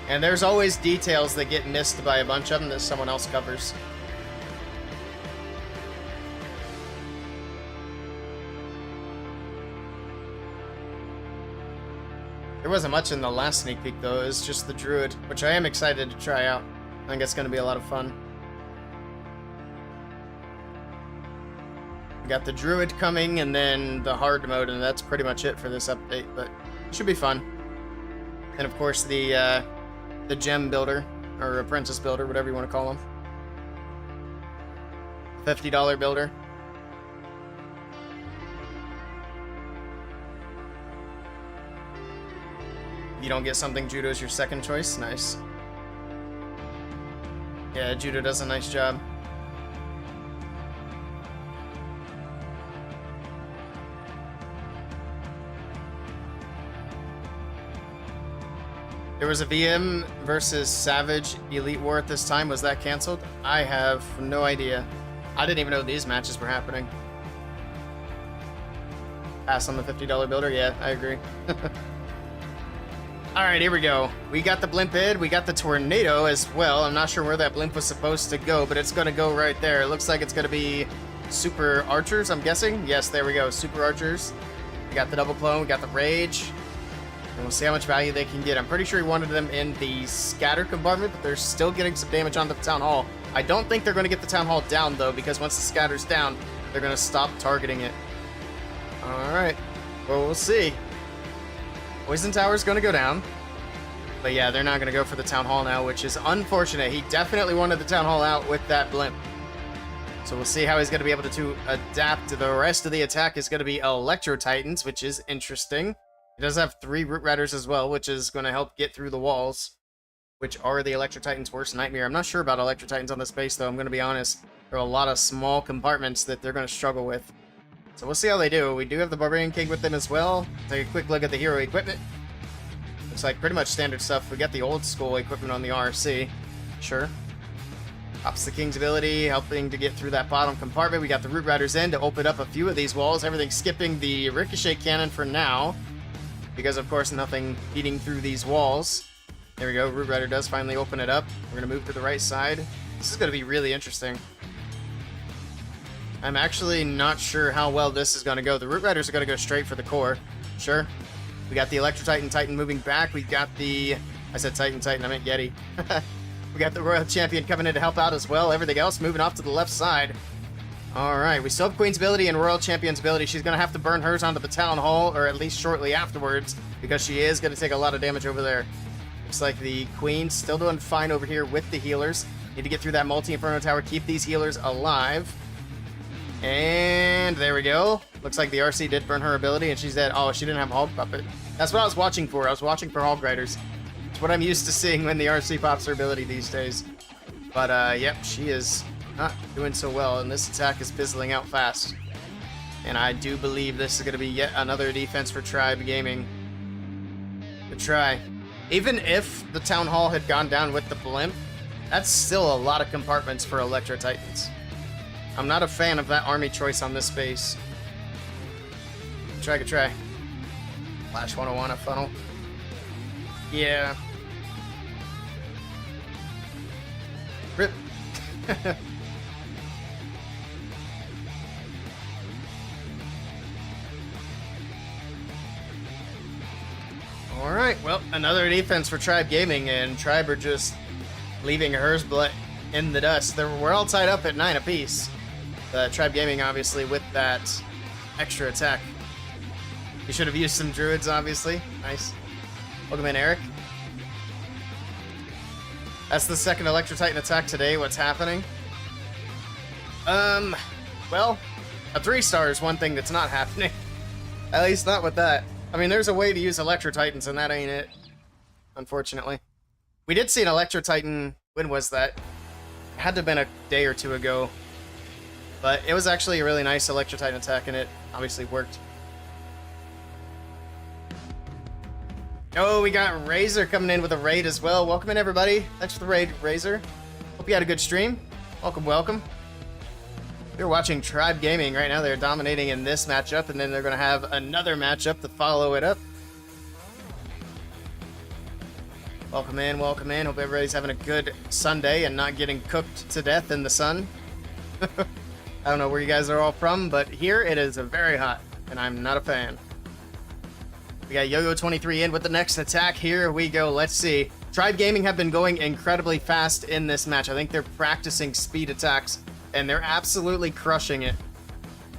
And there's always details that get missed by a bunch of them that someone else covers. There wasn't much in the last sneak peek though, it was just the Druid, which I am excited to try out. I think it's going to be a lot of fun. We got the Druid coming and then the hard mode, and that's pretty much it for this update, but it should be fun. And of course the gem builder, or apprentice builder, whatever you want to call him. $50 builder. You don't get something, Judo's your second choice. Nice. Yeah, Judo does a nice job. There was a VM versus Savage Elite War at this time. Was that canceled? I have no idea. I didn't even know these matches were happening. Pass on the $50 builder? Yeah, I agree. Alright, here we go. We got the blimp id, we got the tornado as well. I'm not sure where that blimp was supposed to go, but it's going to go right there. It looks like it's going to be super archers, I'm guessing. Yes, there we go, super archers. We got the double clone, we got the rage. And we'll see how much value they can get. I'm pretty sure he wanted them in the scatter compartment, but they're still getting some damage on the town hall. I don't think they're going to get the town hall down, though, because once the scatter's down, they're going to stop targeting it. Alright, well, we'll see. Poison Tower's going to go down. But yeah, they're not going to go for the Town Hall now, which is unfortunate. He definitely wanted the Town Hall out with that blimp. So we'll see how he's going to be able to adapt. The rest of the attack is going to be Electro Titans, which is interesting. He does have 3 Root Riders as well, which is going to help get through the walls, which are the Electro Titan's worst nightmare. I'm not sure about Electro Titans on this base, though. I'm going to be honest. There are a lot of small compartments that they're going to struggle with. So we'll see how they do. We do have the Barbarian King with them as well. Take a quick look at the hero equipment. Looks like pretty much standard stuff. We got the old school equipment on the RC. Sure. Pops the King's ability, helping to get through that bottom compartment. We got the Root Riders in to open up a few of these walls. Everything's skipping the Ricochet Cannon for now, because of course nothing beating through these walls. There we go. Root Rider does finally open it up. We're going to move to the right side. This is going to be really interesting. I'm actually not sure how well this is going to go. The Root Riders are going to go straight for the core. Sure. We got the Electro Titan moving back. We got the... I said Titan, I meant Yeti. We got the Royal Champion coming in to help out as well. Everything else moving off to the left side. Alright, we still have Queen's ability and Royal Champion's ability. She's going to have to burn hers onto the Town Hall, or at least shortly afterwards, because she is going to take a lot of damage over there. Looks like the Queen's still doing fine over here with the healers. Need to get through that multi-inferno tower, keep these healers alive. And there we go. Looks like the RC did burn her ability, and she's dead. Oh, she didn't have a Hulk Puppet. That's what I was watching for. I was watching for Hulk Riders. It's what I'm used to seeing when the RC pops her ability these days. But, yep, she is not doing so well, and this attack is fizzling out fast. And I do believe this is going to be yet another defense for Tribe Gaming. Good try. Even if the Town Hall had gone down with the Blimp, that's still a lot of compartments for Electro Titans. I'm not a fan of that army choice on this base. Good try. Flash 101 a funnel. Yeah. Rip. Alright, well, another defense for Tribe Gaming, and Tribe are just leaving hers in the dust. We're all tied up at 9 apiece. Tribe Gaming, obviously, with that extra attack. You should have used some druids, obviously. Nice. Welcome in, Eric. That's the second Electro Titan attack today. What's happening? Well, a 3-star is one thing that's not happening. At least not with that. I mean, there's a way to use Electro Titans, and that ain't it. Unfortunately. We did see an Electro Titan. When was that? It had to have been a day or two ago. But it was actually a really nice Electro Titan attack, and it obviously worked. Oh, we got Razor coming in with a raid as well. Welcome in, everybody. Thanks for the raid, Razor. Hope you had a good stream. Welcome, welcome. We're watching Tribe Gaming right now. They're dominating in this matchup, and then they're going to have another matchup to follow it up. Welcome in, welcome in. Hope everybody's having a good Sunday and not getting cooked to death in the sun. I don't know where you guys are all from, but here it is very hot, and I'm not a fan. We got Yo-Yo23 in with the next attack. Here we go. Let's see. Tribe Gaming have been going incredibly fast in this match. I think they're practicing speed attacks, and they're absolutely crushing it.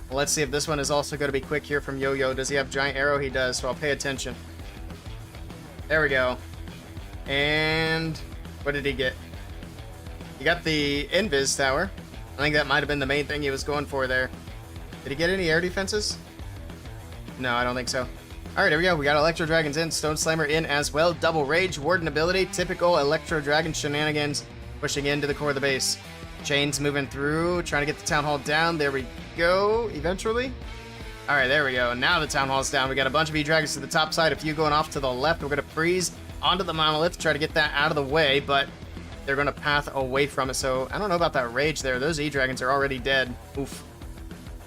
Well, let's see if this one is also going to be quick here from Yo-Yo. Does he have Giant Arrow? He does, so I'll pay attention. There we go. And what did he get? He got the Invis Tower. I think that might have been the main thing he was going for there. Did he get any air defenses? No, I don't think so. Alright, here we go. We got Electro Dragons in, Stone Slammer in as well. Double Rage, Warden ability, typical Electro Dragon shenanigans, pushing into the core of the base. Chains moving through, trying to get the Town Hall down. There we go, eventually. Alright, there we go. Now the Town Hall's down. We got a bunch of E-Dragons to the top side, a few going off to the left. We're going to freeze onto the Monolith, try to get that out of the way, but they're going to path away from it, so I don't know about that Rage there. Those E-Dragons are already dead. Oof.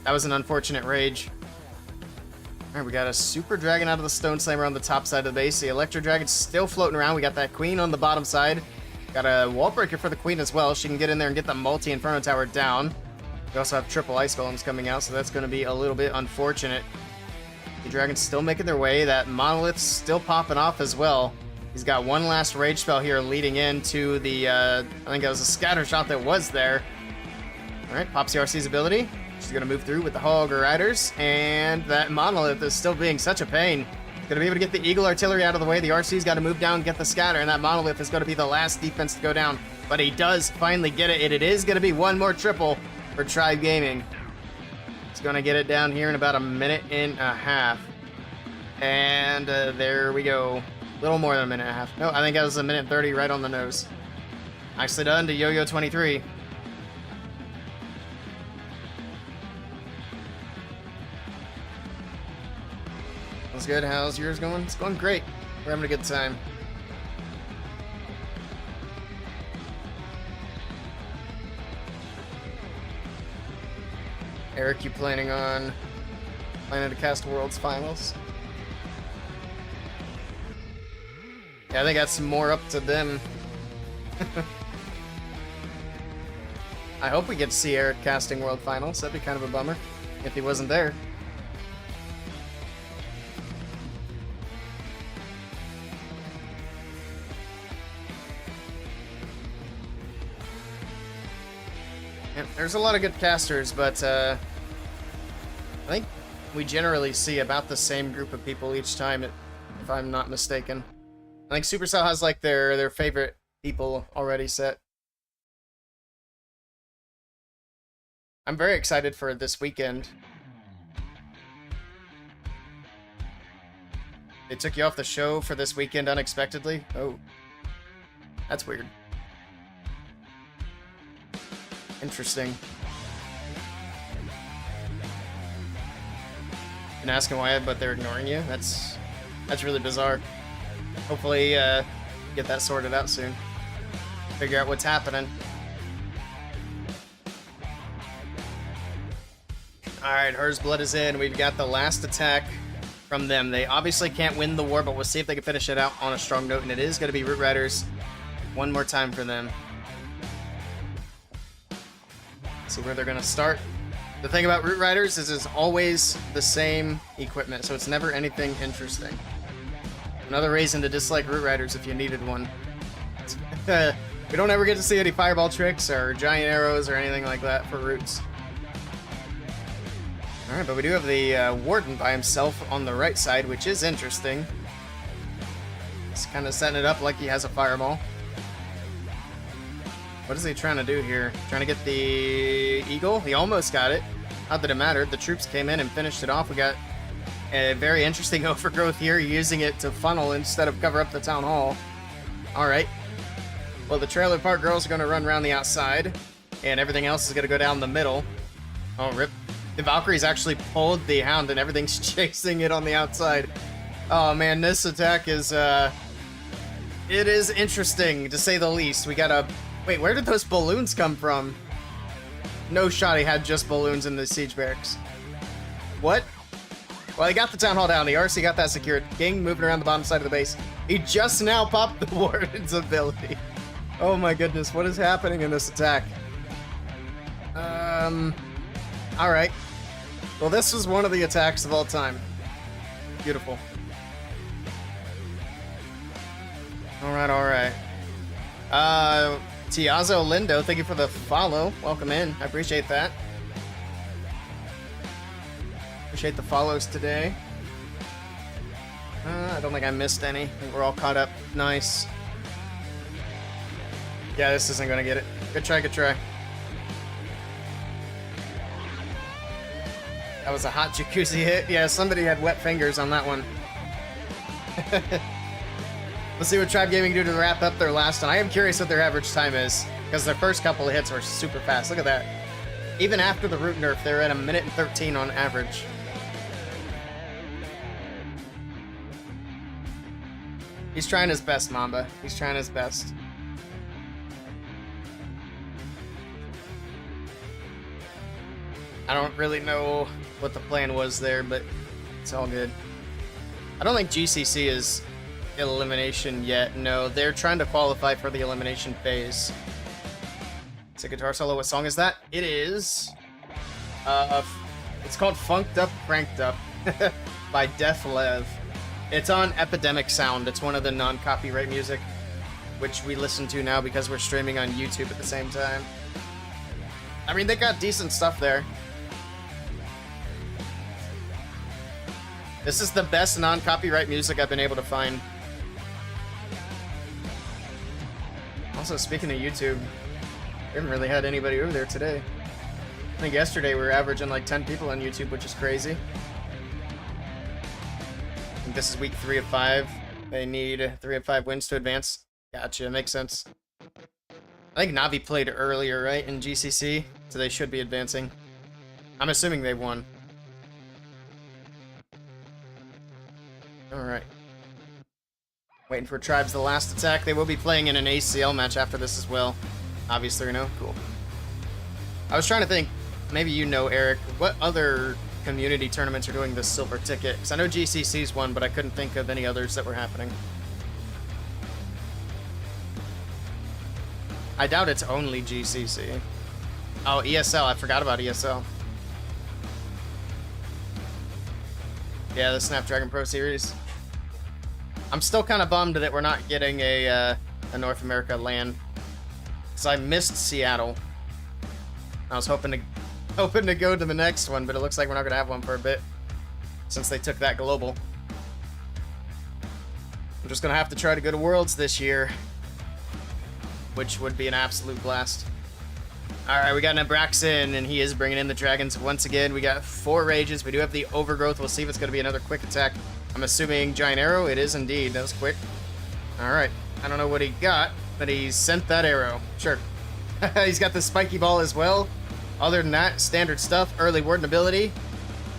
That was an unfortunate Rage. Alright, we got a Super Dragon out of the Stone Slammer on the top side of the base. The Electro Dragon's still floating around. We got that Queen on the bottom side. Got a Wall Breaker for the Queen as well. She can get in there and get the multi-Inferno Tower down. We also have triple Ice Golems coming out, so that's going to be a little bit unfortunate. The Dragons still making their way. That Monolith's still popping off as well. He's got one last Rage spell here leading into the, I think it was a Scatter Shot that was there. Alright, pops the RC's ability. She's going to move through with the Hog Riders, and that Monolith is still being such a pain. Going to be able to get the Eagle Artillery out of the way. The RC's got to move down, get the Scatter, and that Monolith is going to be the last defense to go down. But he does finally get it, and it is going to be one more triple for Tribe Gaming. He's going to get it down here in about a minute and a half. And there we go. A little more than a minute and a half. No, I think that was a minute 30 right on the nose. Nicely done to Yo-Yo 23. That's good. How's yours going? It's going great. We're having a good time. Eric, you planning to cast Worlds Finals? Yeah, I think that's more up to them. I hope we get to see Eric casting World Finals. That'd be kind of a bummer if he wasn't there. Yeah, there's a lot of good casters, but I think we generally see about the same group of people each time, if I'm not mistaken. I think Supercell has like their favorite people already set. I'm very excited for this weekend. They took you off the show for this weekend unexpectedly? Oh. That's weird. Interesting. Been asking why, but they're ignoring you? That's really bizarre. Hopefully, get that sorted out soon. Figure out what's happening. Alright, Hers Blood is in. We've got the last attack from them. They obviously can't win the war, but we'll see if they can finish it out on a strong note, and it is going to be Root Riders one more time for them. See where they're going to start. The thing about Root Riders is it's always the same equipment, so it's never anything interesting. Another reason to dislike Root Riders if you needed one. We don't ever get to see any fireball tricks or giant arrows or anything like that for Roots. Alright, but we do have the Warden by himself on the right side, which is interesting. He's kind of setting it up like he has a fireball. What is he trying to do here? Trying to get the Eagle? He almost got it. Not that it mattered. The troops came in and finished it off. We got a very interesting overgrowth here, using it to funnel instead of cover up the town hall. Alright. Well, the trailer park girls are going to run around the outside, and everything else is going to go down the middle. Oh, rip. The Valkyries actually pulled the Hound, and everything's chasing it on the outside. Oh, man, this attack is, it is interesting, to say the least. We got a... Wait, where did those balloons come from? No shot he had just balloons in the siege barracks. What? Well, he got the town hall down. The RC got that secured. King moving around the bottom side of the base. He just now popped the Warden's ability. Oh my goodness, what is happening in this attack? Alright. Well, this was one of the attacks of all time. Beautiful. Alright. Tiazo Lindo, thank you for the follow. Welcome in. I appreciate that. Appreciate the follows today. I don't think I missed any. I think we're all caught up. Nice. Yeah, this isn't gonna get it. Good try, good try. That was a hot jacuzzi hit. Yeah, somebody had wet fingers on that one. Let's see what Tribe Gaming do to wrap up their last one. I am curious what their average time is, because their first couple of hits were super fast. Look at that. Even after the root nerf, they're at 1 minute and 13 on average. He's trying his best, Mamba. He's trying his best. I don't really know what the plan was there, but it's all good. I don't think GCC is elimination yet. No, they're trying to qualify for the elimination phase. It's a guitar solo. What song is that? It is... it's called Funked Up, Cranked Up by Def Lev. It's on Epidemic Sound. It's one of the non-copyright music, which we listen to now because we're streaming on YouTube at the same time. I mean, they got decent stuff there. This is the best non-copyright music I've been able to find. Also, speaking of YouTube, we haven't really had anybody over there today. I think yesterday we were averaging like 10 people on YouTube, which is crazy. And this is week 3 of 5. They need 3 of 5 wins to advance. Gotcha, makes sense. I think Navi played earlier, right, in GCC, so they should be advancing. I'm assuming they won. Alright. Waiting for Tribes the last attack. They will be playing in an ACL match after this as well. Obviously, no? Cool. I was trying to think, maybe you know, Eric, what other community tournaments are doing this silver ticket? Because I know GCC's one, but I couldn't think of any others that were happening. I doubt it's only GCC. Oh, ESL. I forgot about ESL. Yeah, the Snapdragon Pro Series. I'm still kind of bummed that we're not getting a North America LAN. Because I missed Seattle. I was hoping to go to the next one, but it looks like we're not going to have one for a bit. Since they took that global. I'm just going to have to try to go to Worlds this year. Which would be an absolute blast. Alright, we got Nebraxin, and he is bringing in the Dragons once again. We got 4 Rages. We do have the Overgrowth. We'll see if it's going to be another quick attack. I'm assuming Giant Arrow. It is indeed. That was quick. Alright. I don't know what he got, but he sent that arrow. Sure. He's got the Spiky Ball as well. Other than that, standard stuff. Early Warden ability.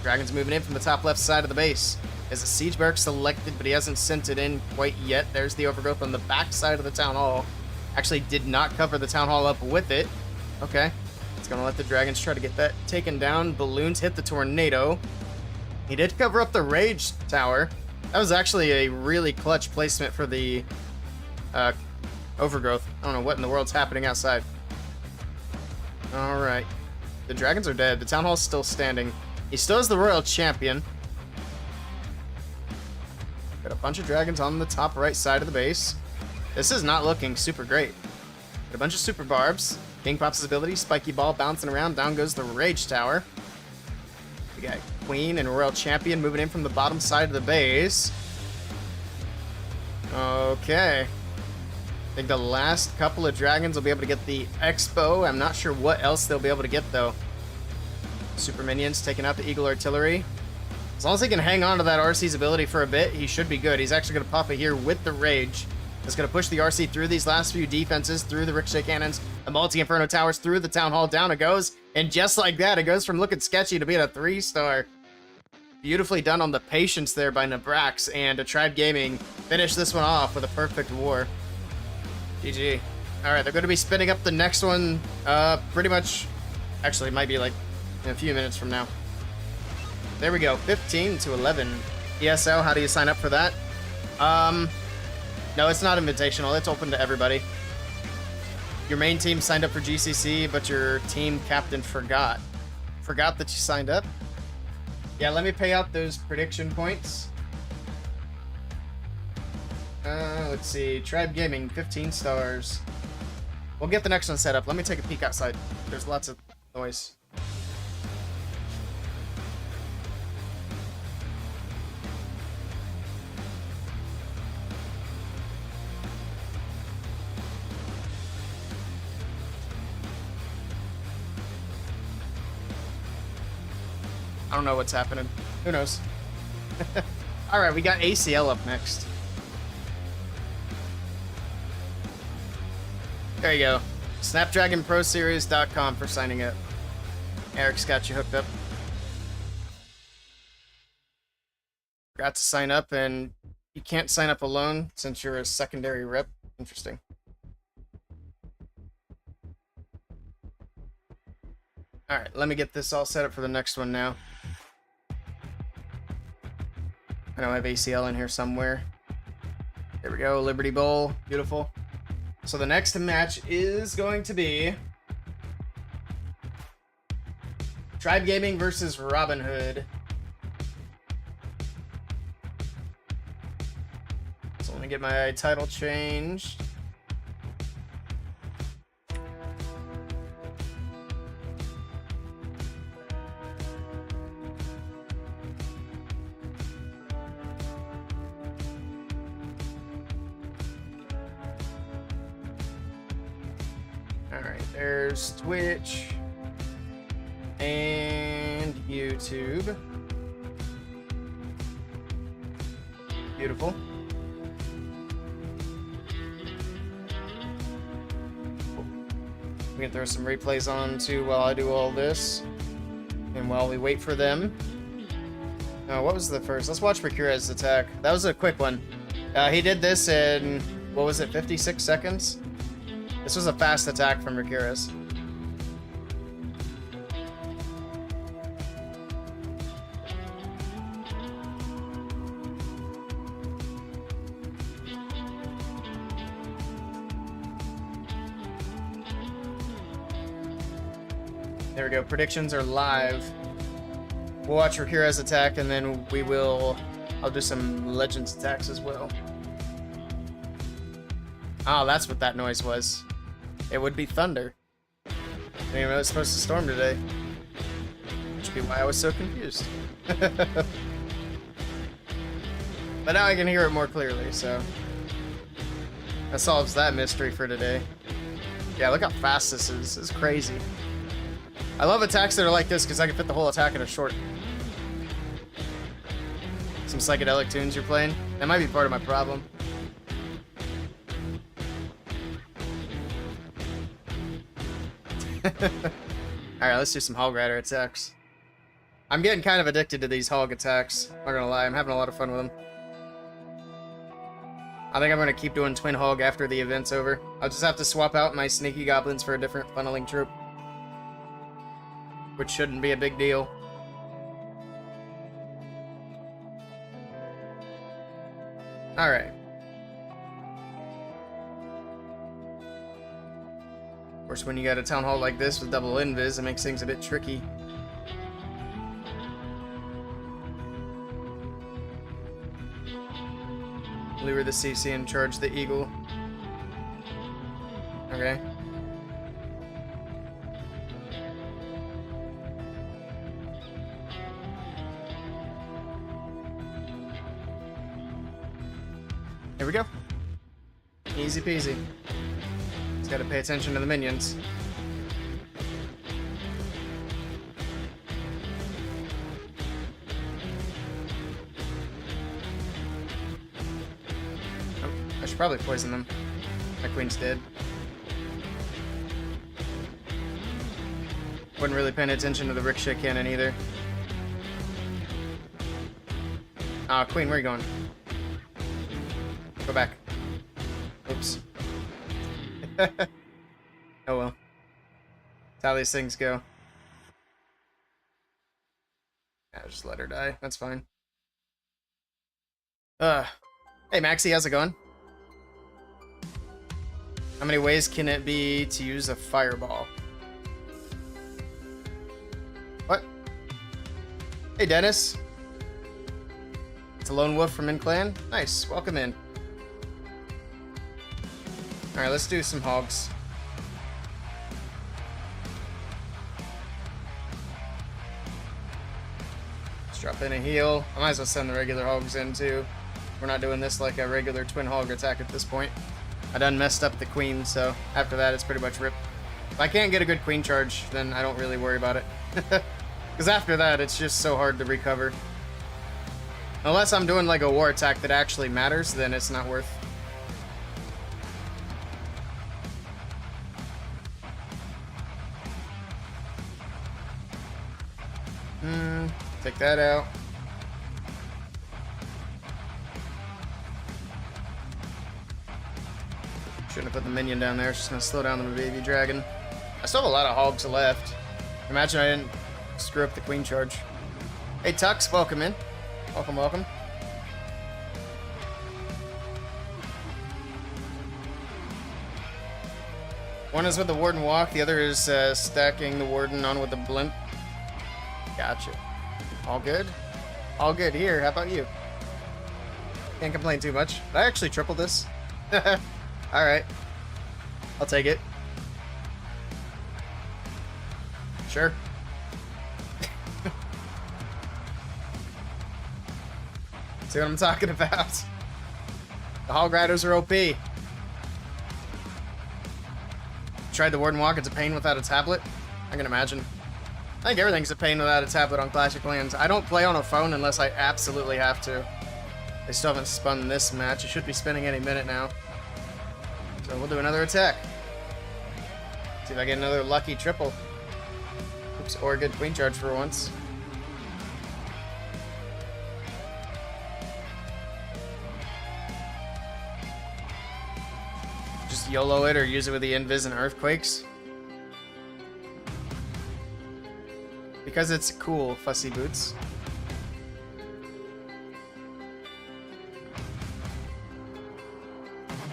Dragon's moving in from the top left side of the base. There's a Siege Barrack selected, but he hasn't sent it in quite yet. There's the Overgrowth on the back side of the Town Hall. Actually did not cover the Town Hall up with it. Okay. It's going to let the Dragons try to get that taken down. Balloons hit the Tornado. He did cover up the Rage Tower. That was actually a really clutch placement for the Overgrowth. I don't know what in the world's happening outside. Alright. The Dragons are dead. The Town Hall's still standing. He still has the Royal Champion. Got a bunch of Dragons on the top right side of the base. This is not looking super great. Got a bunch of Super Barbs. King pops his ability. Spiky Ball bouncing around. Down goes the Rage Tower. We got Queen and Royal Champion moving in from the bottom side of the base. Okay. I think the last couple of Dragons will be able to get the Expo. I'm not sure what else they'll be able to get, though. Super Minions taking out the Eagle Artillery. As long as he can hang on to that RC's ability for a bit, he should be good. He's actually going to pop it here with the Rage. It's going to push the RC through these last few defenses, through the Ricochet Cannons, the Multi-Inferno Towers, through the Town Hall. Down it goes. And just like that, it goes from looking sketchy to being a 3-star. Beautifully done on the patience there by Nebrax, and Tribe Gaming finished this one off with a perfect war. GG. Alright, they're going to be spinning up the next one pretty much... Actually, it might be like in a few minutes from now. There we go. 15 to 11. ESL, how do you sign up for that? No, it's not invitational. It's open to everybody. Your main team signed up for GCC, but your team captain forgot. Forgot that you signed up? Yeah, let me pay out those prediction points. Let's see. Tribe Gaming, 15 stars. We'll get the next one set up. Let me take a peek outside. There's lots of noise. I don't know what's happening. Who knows? Alright, we got ACL up next. There you go. SnapdragonProSeries.com for signing up. Eric's got you hooked up. Forgot to sign up, and you can't sign up alone since you're a secondary rep. Interesting. Alright, let me get this all set up for the next one now. I know I have ACL in here somewhere. There we go, Liberty Bowl. Beautiful. So the next match is going to be Tribe Gaming versus Robbinhood. So let me get my title changed. There's Twitch and YouTube. Beautiful. We can throw some replays on too while I do all this. And while we wait for them. What was the first? Let's watch Mercuria's attack. That was a quick one. He did this in, what was it, 56 seconds? This was a fast attack from Mercurius. There we go. Predictions are live. We'll watch Mercuria's attack, and then I'll do some Legends attacks as well. Oh, that's what that noise was. It would be thunder. I didn't even know it was supposed to storm today. Which would be why I was so confused. But now I can hear it more clearly, so... that solves that mystery for today. Yeah, look how fast this is. This is crazy. I love attacks that are like this because I can fit the whole attack in a short. Some psychedelic tunes you're playing? That might be part of my problem. Alright, let's do some Hog Rider attacks. I'm getting kind of addicted to these hog attacks. Not gonna lie, I'm having a lot of fun with them. I think I'm gonna keep doing Twin Hog after the event's over. I'll just have to swap out my Sneaky Goblins for a different funneling troop. Which shouldn't be a big deal. Alright. Of course, when you got a town hall like this with double invis, it makes things a bit tricky. Lure the CC and charge the eagle. Okay. Here we go. Easy peasy. Just gotta pay attention to the minions. Oh, I should probably poison them. My queen's dead. Wasn't really paying attention to the ricochet cannon either. Ah, queen, where are you going? Go back. Oops. Oh well. That's how these things go. Yeah, just let her die. That's fine. Hey Maxie, how's it going? How many ways can it be to use a fireball? What? Hey Dennis. It's a lone wolf from InClan. Nice, welcome in. Alright, let's do some hogs. Let's drop in a heal. I might as well send the regular hogs in too. We're not doing this like a regular twin hog attack at this point. I done messed up the queen, so after that it's pretty much rip. If I can't get a good queen charge, then I don't really worry about it. Because after that, it's just so hard to recover. Unless I'm doing like a war attack that actually matters, then it's not worth. Take that out. Shouldn't have put the minion down there. It's just gonna slow down the baby dragon. I still have a lot of hogs left. Imagine I didn't screw up the queen charge. Hey Tux, welcome in. Welcome, welcome. One is with the warden walk, the other is stacking the warden on with the blimp. Gotcha. All good? All good here. How about you? Can't complain too much. Did I actually triple this? Alright. I'll take it. Sure. See what I'm talking about? The Hog Riders are OP. Tried the Warden Walk, it's a pain without a tablet? I can imagine. I think everything's a pain without a tablet on Clash of Clans. I don't play on a phone unless I absolutely have to. They still haven't spun this match. It should be spinning any minute now. So we'll do another attack. See if I get another lucky triple. Oops, or a good queen charge for once. Just YOLO it or use it with the Invis and Earthquakes. Because it's cool, Fussy Boots.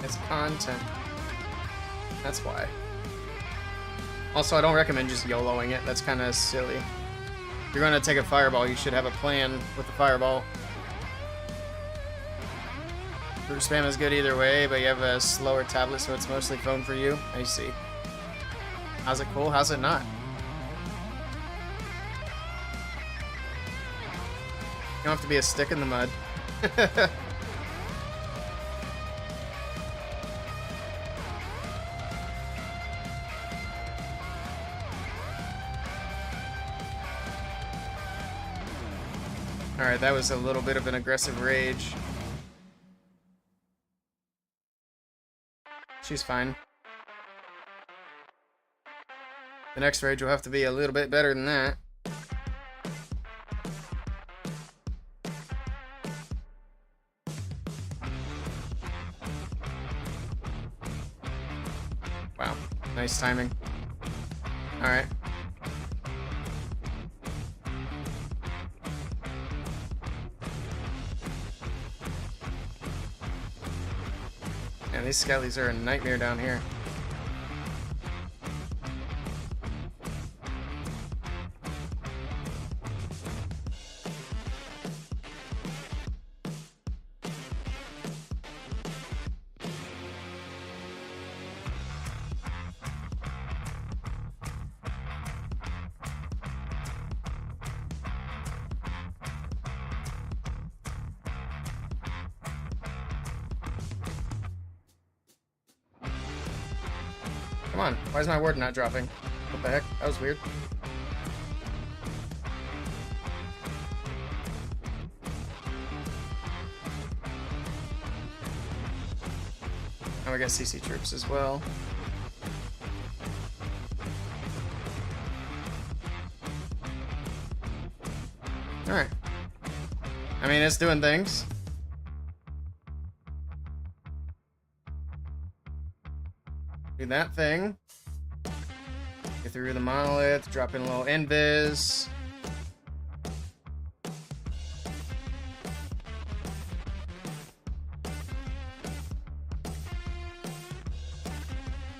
It's content. That's why. Also, I don't recommend just YOLOing it. That's kind of silly. If you're going to take a fireball, you should have a plan with the fireball. Group spam is good either way, but you have a slower tablet, so it's mostly phone for you. I see. How's it cool? How's it not? You don't have to be a stick in the mud. Alright, that was a little bit of an aggressive rage. She's fine. The next rage will have to be a little bit better than that. Wow, nice timing. Alright. Man, these skellies are a nightmare down here. Come on, why is my ward not dropping? What the heck? That was weird. Now we got CC troops as well. Alright. I mean, it's doing things. Do that thing. Get through the monolith, drop in a little invis.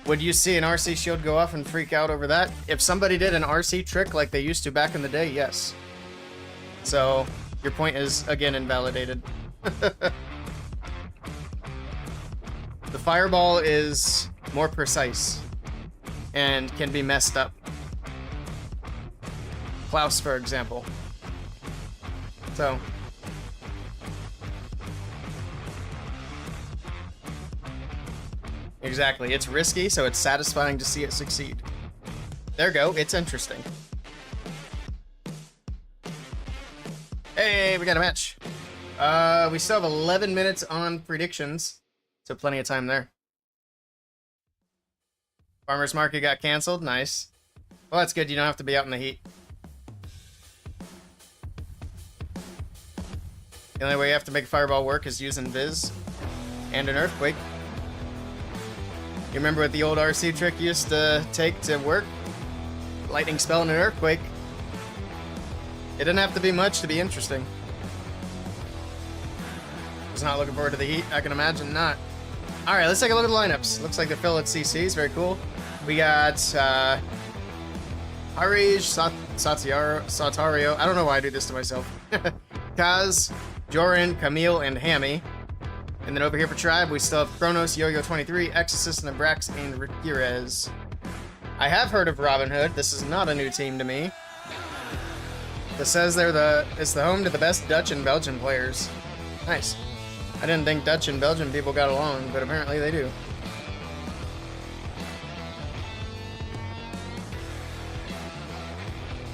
Would you see an RC shield go off and freak out over that? If somebody did an RC trick like they used to back in the day, yes. So, your point is, again, invalidated. The fireball is more precise and can be messed up. Klaus, for example. So, exactly, it's risky, so it's satisfying to see it succeed. There you go, it's interesting. Hey, we got a match. We still have 11 minutes on predictions, so plenty of time there. Farmer's Market got canceled. Nice. Well, that's good. You don't have to be out in the heat. The only way you have to make a fireball work is using Viz and an Earthquake. You remember what the old RC trick used to take to work? Lightning spell and an Earthquake. It didn't have to be much to be interesting. Was not looking forward to the heat. I can imagine not. Alright, let's take a look at the lineups. Looks like they're filled at CCs. Very cool. We got Harish, Satario. I don't know why I do this to myself. Kaz, Joran, Camille, and Hammy. And then over here for Tribe, we still have Kronos, Yo-Yo23, Exorcist, Nebrax, and Ramirez. I have heard of Robbinhood. This is not a new team to me. It says it's the home to the best Dutch and Belgian players. Nice. I didn't think Dutch and Belgian people got along, but apparently they do.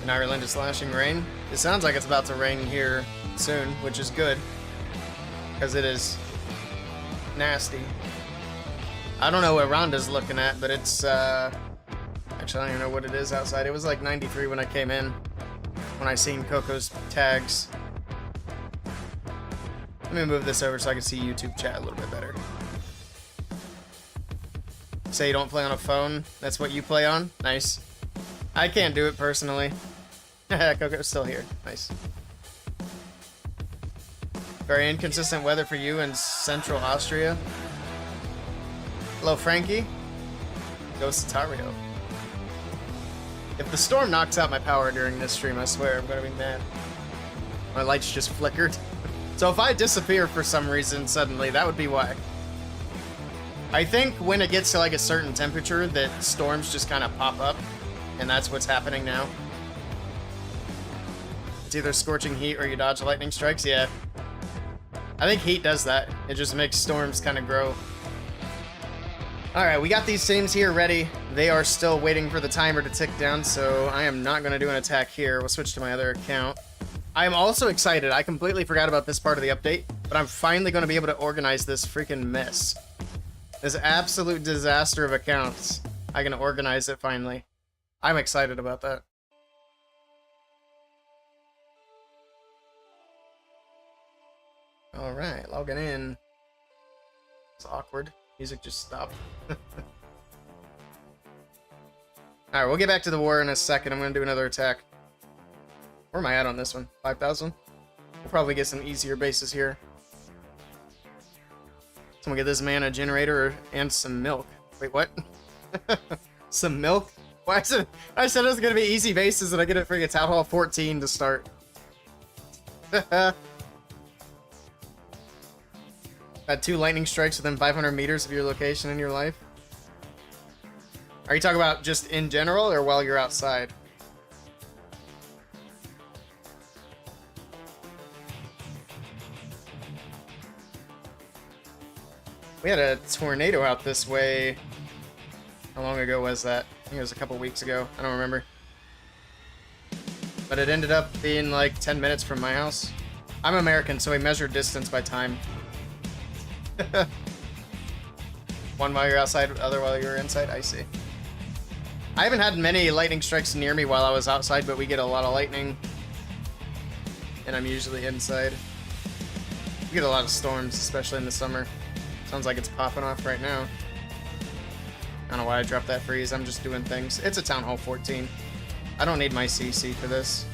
In Ireland, it's slashing rain. It sounds like it's about to rain here soon, which is good. because it is nasty. I don't know what Rhonda's looking at, but it's, actually, I don't even know what it is outside. It was like 93 when I came in, when I seen Coco's tags. Let me move this over so I can see YouTube chat a little bit better. Say you don't play on a phone? That's what you play on? Nice. I can't do it personally. Coco's still here. Nice. Very inconsistent weather for you in central Austria. Hello, Frankie. Ghost Tario. If the storm knocks out my power during this stream, I swear I'm gonna be mad. My lights just flickered. So if I disappear for some reason suddenly, that would be why. I think when it gets to like a certain temperature that storms just kind of pop up, and that's what's happening now. It's either scorching heat or you dodge lightning strikes, yeah. I think heat does that. It just makes storms kind of grow. Alright, we got these teams here ready. They are still waiting for the timer to tick down, so I am not going to do an attack here. We'll switch to my other account. I am also excited. I completely forgot about this part of the update, but I'm finally going to be able to organize this freaking mess. This absolute disaster of accounts. I can organize it finally. I'm excited about that. Alright, logging in. It's awkward. Music just stopped. Alright, we'll get back to the war in a second. I'm going to do another attack. Where am I at on this one? 5,000? We'll probably get some easier bases here. Someone get this man a generator and some milk. Wait, what? Some milk? Why is it? I said it was going to be easy bases and I get it freaking Town Hall 14 to start. Had 2 lightning strikes within 500 meters of your location in your life. Are you talking about just in general or while you're outside? We had a tornado out this way. How long ago was that? I think it was a couple weeks ago. I don't remember. But it ended up being like 10 minutes from my house. I'm American, so we measure distance by time. One while you're outside, other while you're inside. I see. I haven't had many lightning strikes near me while I was outside, but we get a lot of lightning. And I'm usually inside. We get a lot of storms, especially in the summer. Sounds like it's popping off right now. I don't know why I dropped that freeze. I'm just doing things. It's a Town Hall 14. I don't need my CC for this.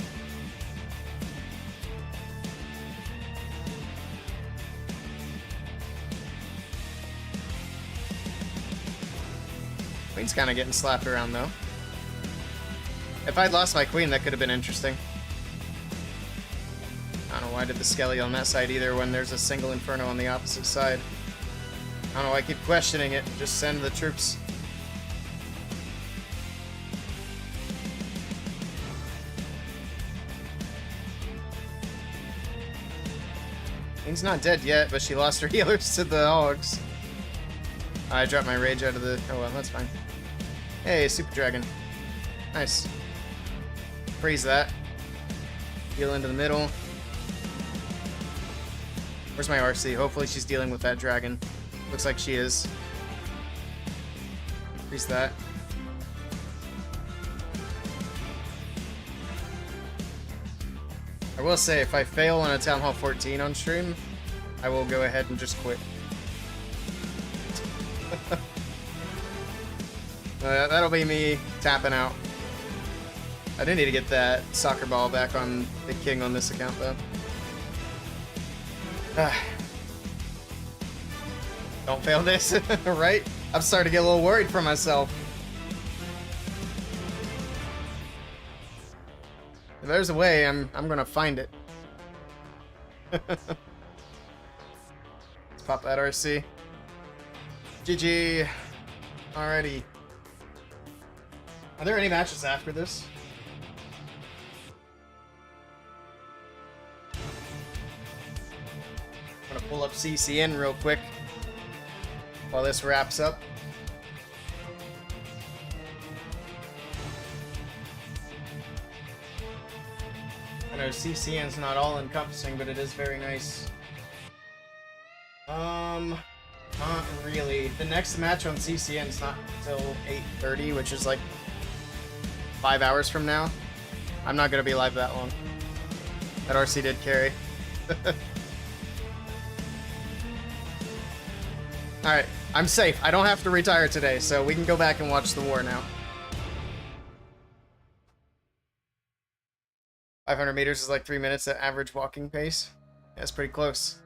Queen's kind of getting slapped around, though. If I'd lost my queen, that could have been interesting. I don't know why I did the Skelly on that side either when there's a single Inferno on the opposite side. I don't know why I keep questioning it. Just send the troops. Queen's not dead yet, but she lost her healers to the hogs. I dropped my rage out of the... Oh well, that's fine. Hey, Super Dragon. Nice. Freeze that. Heal into the middle. Where's my RC? Hopefully she's dealing with that dragon. Looks like she is. Freeze that. I will say, if I fail on a Town Hall 14 on stream, I will go ahead and just quit. That'll be me tapping out. I do need to get that soccer ball back on the king on this account, though. Don't fail this, right? I'm starting to get a little worried for myself. If there's a way, I'm gonna find it. Let's pop that RC. GG. Alrighty. Are there any matches after this? I'm gonna pull up CCN real quick while this wraps up. I know CCN's not all encompassing, but it is very nice. Not really. The next match on CCN is not until 8:30, which is like 5 hours from now. I'm not gonna be live that long. That RC did carry. Alright, I'm safe. I don't have to retire today, so we can go back and watch the war now. 500 meters is like 3 minutes at average walking pace. Yeah, that's pretty close.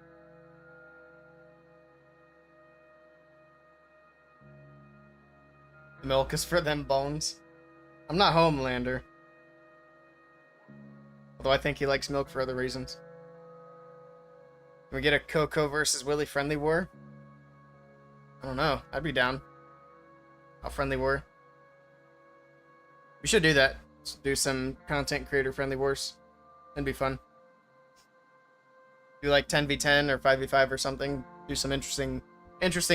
The milk is for them bones. I'm not Homelander. Although I think he likes milk for other reasons. Can we get a Coco versus Willey friendly war? I don't know. I'd be down. A friendly war. We should do that. Let's do some content creator friendly wars. That'd be fun. Do like 10v10 or 5v5 or something. Do some interesting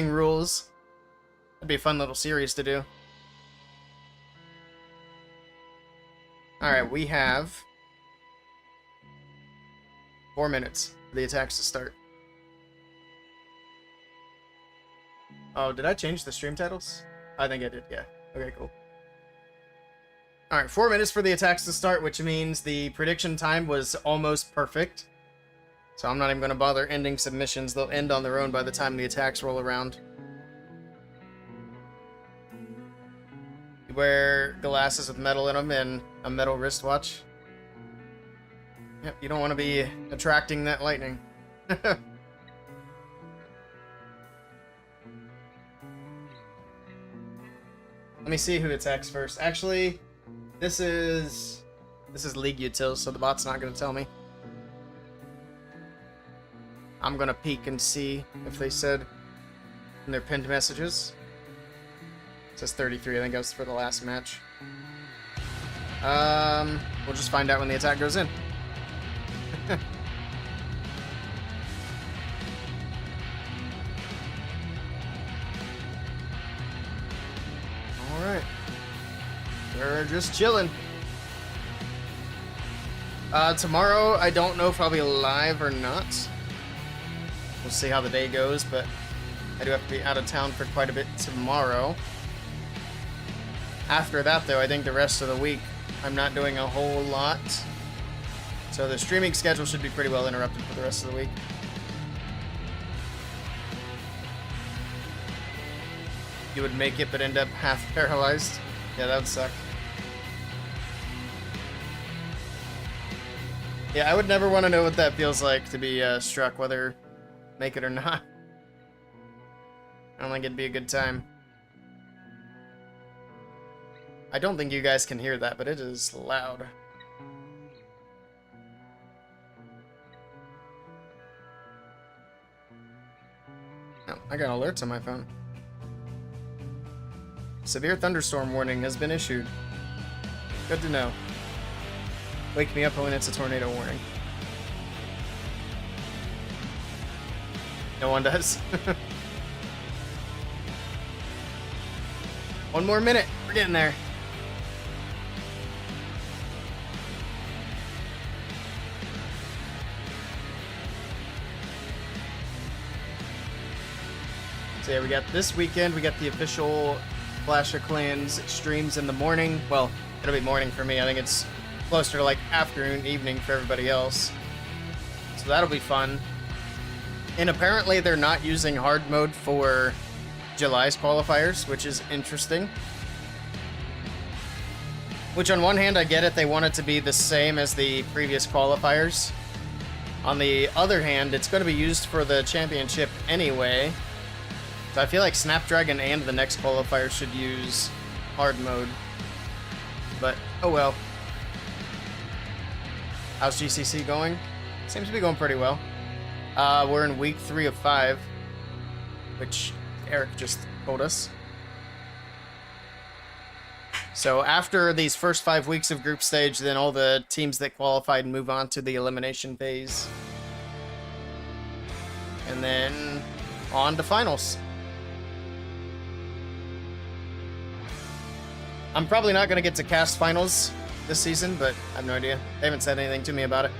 rules. That'd be a fun little series to do. Alright, we have 4 minutes for the attacks to start. Oh, did I change the stream titles? I think I did, yeah. Okay, cool. Alright, 4 minutes for the attacks to start, which means the prediction time was almost perfect. So I'm not even going to bother ending submissions. They'll end on their own by the time the attacks roll around. You wear glasses with metal in them and a metal wristwatch. Yep, you don't want to be attracting that lightning. Let me see who attacks first. Actually, this is League Utils, so the bot's not going to tell me. I'm going to peek and see if they said in their pinned messages. It says 33, I think that was for the last match. We'll just find out when the attack goes in. Alright. We're just chilling. Tomorrow, I don't know if I'll be live or not. We'll see how the day goes, but I do have to be out of town for quite a bit tomorrow. After that, though, I think the rest of the week, I'm not doing a whole lot. So the streaming schedule should be pretty well interrupted for the rest of the week. You would make it, but end up half paralyzed. Yeah, that would suck. Yeah, I would never want to know what that feels like to be struck, whether make it or not. I don't think it'd be a good time. I don't think you guys can hear that, but it is loud. Oh, I got alerts on my phone. Severe thunderstorm warning has been issued. Good to know. Wake me up when it's a tornado warning. No one does. 1 more minute. We're getting there. So yeah, we got this weekend. We got the official Clash of Clans streams in the morning. Well, it'll be morning for me. I think it's closer to like afternoon, evening for everybody else. So that'll be fun. And apparently they're not using hard mode for July's qualifiers, which is interesting. Which on one hand, I get it. They want it to be the same as the previous qualifiers. On the other hand, it's going to be used for the championship anyway. So I feel like Snapdragon and the next qualifier should use hard mode. But, oh well. How's GCC going? Seems to be going pretty well. We're in week 3 of 5, which Eric just told us. So after these first 5 weeks of group stage, then all the teams that qualified move on to the elimination phase. And then on to finals. I'm probably not going to get to cast finals this season, but I have no idea. They haven't said anything to me about it.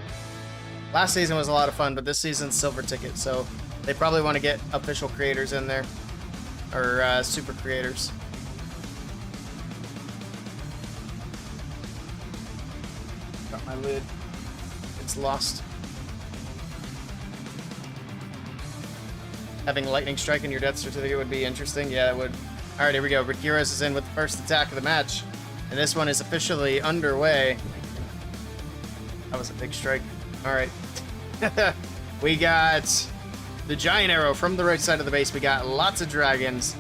Last season was a lot of fun, but this season's silver ticket, so They probably want to get official creators in there. Or super creators. Got my lid. It's lost. Having lightning strike in your death certificate would be interesting. Yeah, it would. Alright, here we go. Rakirez is in with the first attack of the match. And this one is officially underway. That was a big strike. Alright. We got the giant arrow from the right side of the base. We got lots of dragons.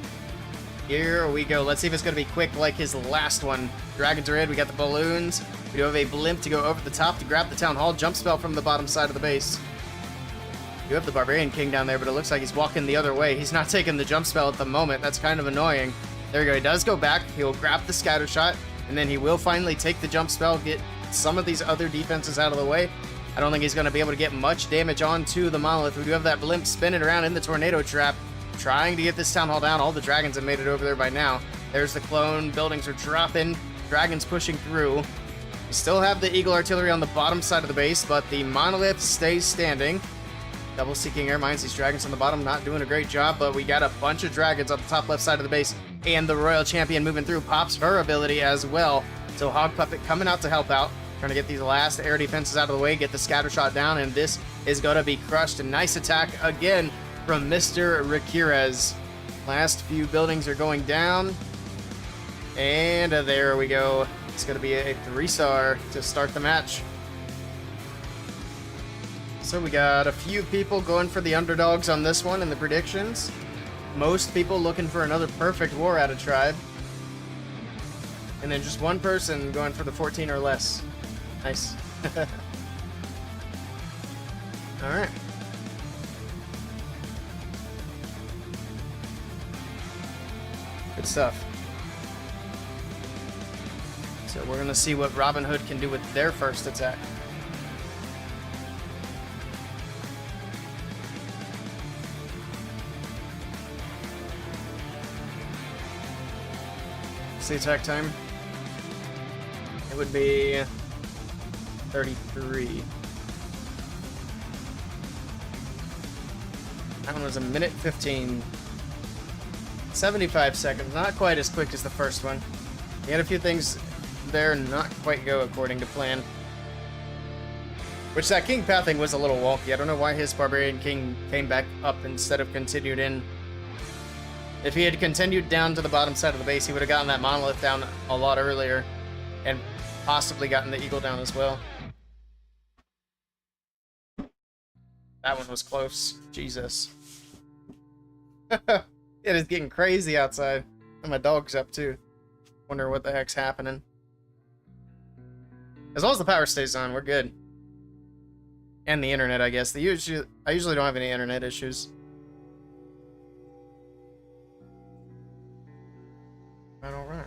Here we go. Let's see if it's going to be quick like his last one. Dragons are in. We got the balloons. We do have a blimp to go over the top to grab the town hall. Jump spell from the bottom side of the base. You have the Barbarian King down there, but it looks like he's walking the other way. He's not taking the jump spell at the moment. That's kind of annoying. There we go. He does go back. He'll grab the scatter shot, and then he will finally take the jump spell, get some of these other defenses out of the way. I don't think he's going to be able to get much damage onto the monolith. We do have that blimp spinning around in the tornado trap, trying to get this town hall down. All the dragons have made it over there by now. There's the clone. Buildings are dropping. Dragons pushing through. We still have the eagle artillery on the bottom side of the base, but the monolith stays standing. Double seeking air mines. These dragons on the bottom not doing a great job, but we got a bunch of dragons on the top left side of the base, and the royal champion moving through pops her ability as well. So Hog Puppet coming out to help out, trying to get these last air defenses out of the way, get the scatter shot down, and this is going to be crushed. A nice attack again from Mr. Rakirez. Last few buildings are going down, and there we go. It's going to be a 3-star to start the match. So we got a few people going for the underdogs on this one in the predictions. Most people looking for another perfect war out of tribe. And then just one person going for the 14 or less. Nice. Alright. Good stuff. So we're going to see what Robbinhood can do with their first attack. The attack time, it would be 33. That one was a minute 15. 75 seconds, not quite as quick as the first one. We had a few things there not quite go according to plan. Which that king pathing was a little wonky. I don't know why his barbarian king came back up instead of continued in. If he had continued down to the bottom side of the base, he would have gotten that monolith down a lot earlier and possibly gotten the eagle down as well. That one was close. Jesus. It is getting crazy outside. And my dog's up too. Wonder what the heck's happening. As long as the power stays on, we're good. And the internet, I guess. I usually don't have any internet issues. Alright.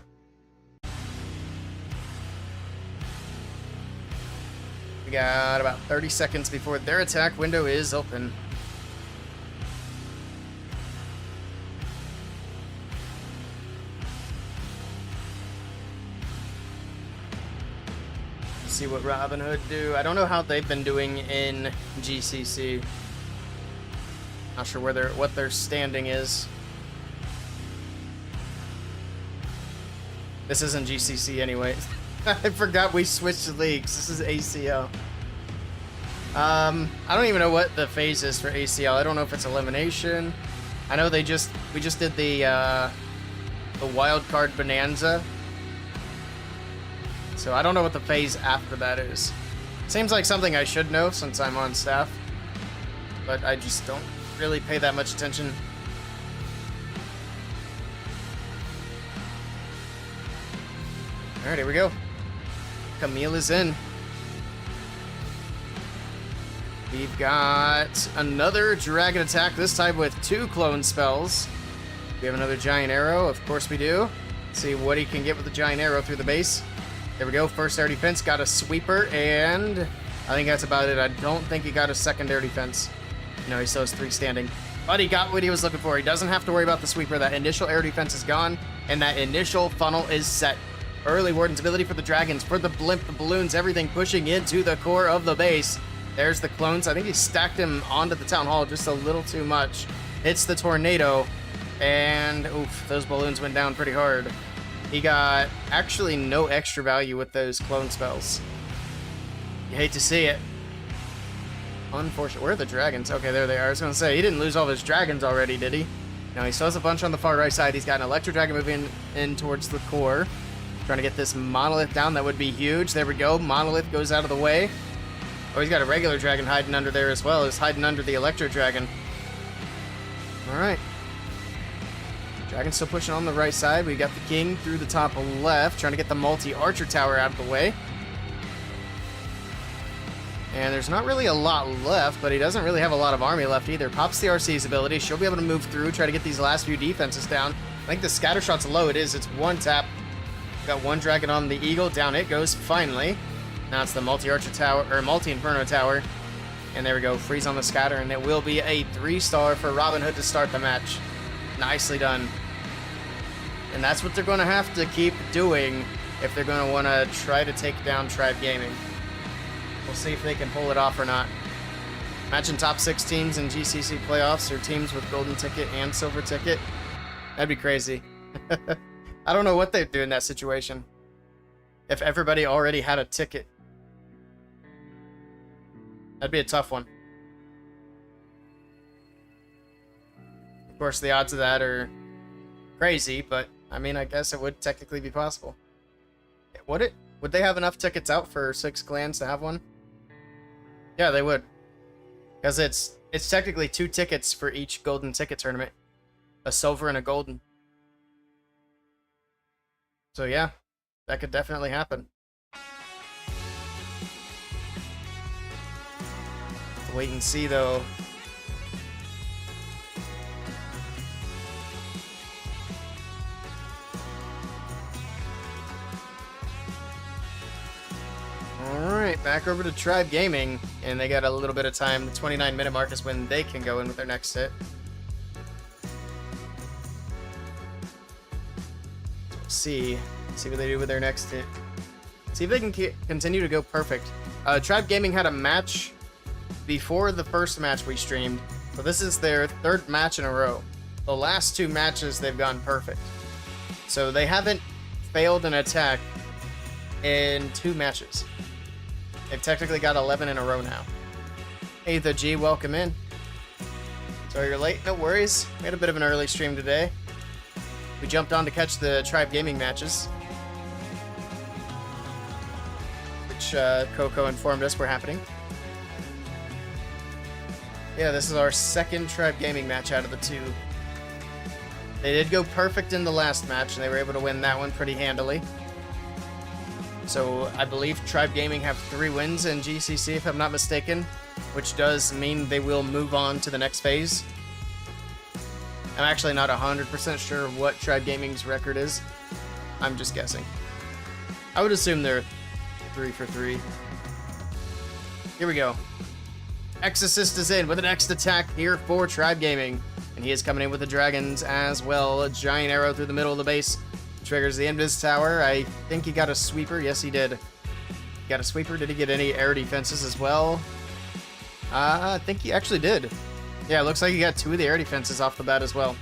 We got about 30 seconds before their attack window is open. See what Robbinhood do. I don't know how they've been doing in GCC. Not sure what their standing is. This isn't GCC anyway. I forgot we switched leagues. This is ACL. I don't even know what the phase is for ACL. I don't know if it's elimination. I know we just did the wild card bonanza. So I don't know what the phase after that is. Seems like something I should know since I'm on staff, but I just don't really pay that much attention. Alright, here we go. Camille is in. We've got another dragon attack, this time with 2 clone spells. We have another giant arrow, of course we do. Let's see what he can get with the giant arrow through the base. There we go, first air defense, got a sweeper, and I think that's about it. I don't think he got a second air defense. No, he still has 3 standing. But he got what he was looking for. He doesn't have to worry about the sweeper. That initial air defense is gone, and that initial funnel is set. Early Warden's ability for the dragons, for the blimp, the balloons, everything pushing into the core of the base. There's the clones. I think he stacked him onto the town hall just a little too much. Hits the tornado, and oof, those balloons went down pretty hard. He got actually no extra value with those clone spells. You hate to see it. Unfortunate. Where are the dragons? Okay, there they are. I was going to say, he didn't lose all his dragons already, did he? No, he still has a bunch on the far right side. He's got an electro dragon moving in towards the core. Trying to get this monolith down. That would be huge. There we go. Monolith goes out of the way. Oh, he's got a regular dragon hiding under there as well. He's hiding under the electro dragon. Alright. Dragon's still pushing on the right side. We got the king through the top left. Trying to get the multi-archer tower out of the way. And there's not really a lot left, but he doesn't really have a lot of army left either. Pops the RC's ability. She'll be able to move through, try to get these last few defenses down. I think the scatter shot's low. It is. It's one tap. Got one dragon on the eagle. Down it goes, finally. Now it's the multi-archer tower, or multi-inferno tower. And there we go. Freeze on the scatter, and it will be a 3-star for Robbinhood to start the match. Nicely done. And that's what they're going to have to keep doing if they're going to want to try to take down Tribe Gaming. We'll see if they can pull it off or not. Imagine top 6 teams in GCC playoffs, or teams with golden ticket and silver ticket. That'd be crazy. I don't know what they'd do in that situation. If everybody already had a ticket. That'd be a tough one. Of course, the odds of that are crazy, but I mean, I guess it would technically be possible. Would it? Would they have enough tickets out for 6 clans to have one? Yeah, they would. Because it's technically 2 tickets for each golden ticket tournament. A silver and a golden. So yeah, that could definitely happen. Wait and see, though. Alright, back over to Tribe Gaming, and they got a little bit of time. The 29-minute mark is when they can go in with their next hit. See what they do with their next hit. See if they can continue to go perfect. Tribe Gaming had a match before the first match we streamed, so this is their 3rd match in a row. The last 2 matches they've gone perfect, so they haven't failed an attack in 2 matches. They've technically got 11 in a row now. Hey, the G, welcome in. Sorry you're late, no worries. We had a bit of an early stream today. We jumped on to catch the Tribe Gaming matches, which Coco informed us were happening. Yeah, this is our 2nd Tribe Gaming match out of the 2. They did go perfect in the last match, and they were able to win that one pretty handily. So I believe Tribe Gaming have 3 wins in GCC, if I'm not mistaken, which does mean they will move on to the next phase. I'm actually not 100% sure what Tribe Gaming's record is. I'm just guessing. I would assume they're 3 for 3. Here we go. Exorcist is in with an next attack here for Tribe Gaming. And he is coming in with the dragons as well. A giant arrow through the middle of the base. Triggers the Invis Tower. I think he got a sweeper. Yes, he did. He got a sweeper. Did he get any air defenses as well? I think he actually did. Yeah, it looks like he got 2 of the air defenses off the bat as well.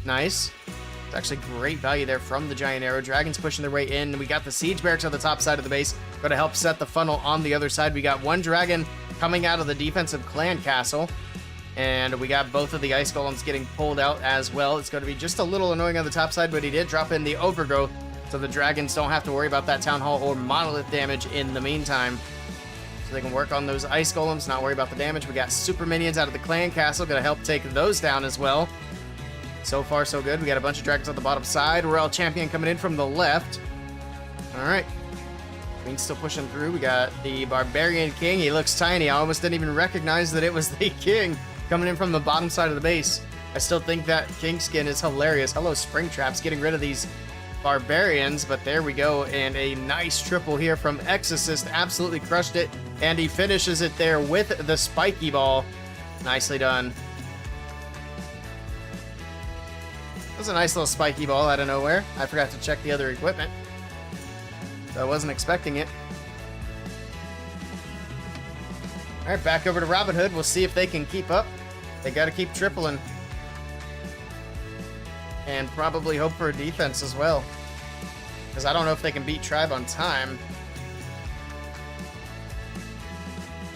Nice. It's actually great value there from the giant arrow. Dragons pushing their way in. We got the siege barracks on the top side of the base. Going to help set the funnel on the other side. We got 1 dragon coming out of the defensive clan castle. And we got both of the ice golems getting pulled out as well. It's going to be just a little annoying on the top side, but he did drop in the overgrowth, so the dragons don't have to worry about that town hall or monolith damage in the meantime. So they can work on those ice golems, not worry about the damage. We got super minions out of the clan castle, going to help take those down as well. So far, so good. We got a bunch of dragons on the bottom side. Royal Champion coming in from the left. All right. Queen's still pushing through. We got the Barbarian King. He looks tiny. I almost didn't even recognize that it was the King coming in from the bottom side of the base. I still think that King skin is hilarious. Hello, Springtraps, getting rid of these Barbarians, but there we go. And a nice triple here from Exorcist. Absolutely crushed it. And he finishes it there with the spiky ball. Nicely done. That was a nice little spiky ball out of nowhere. I forgot to check the other equipment, so I wasn't expecting it. All right, back over to Robbinhood. We'll see if they can keep up. They got to keep tripling. And probably hope for a defense as well. Because I don't know if they can beat Tribe on time.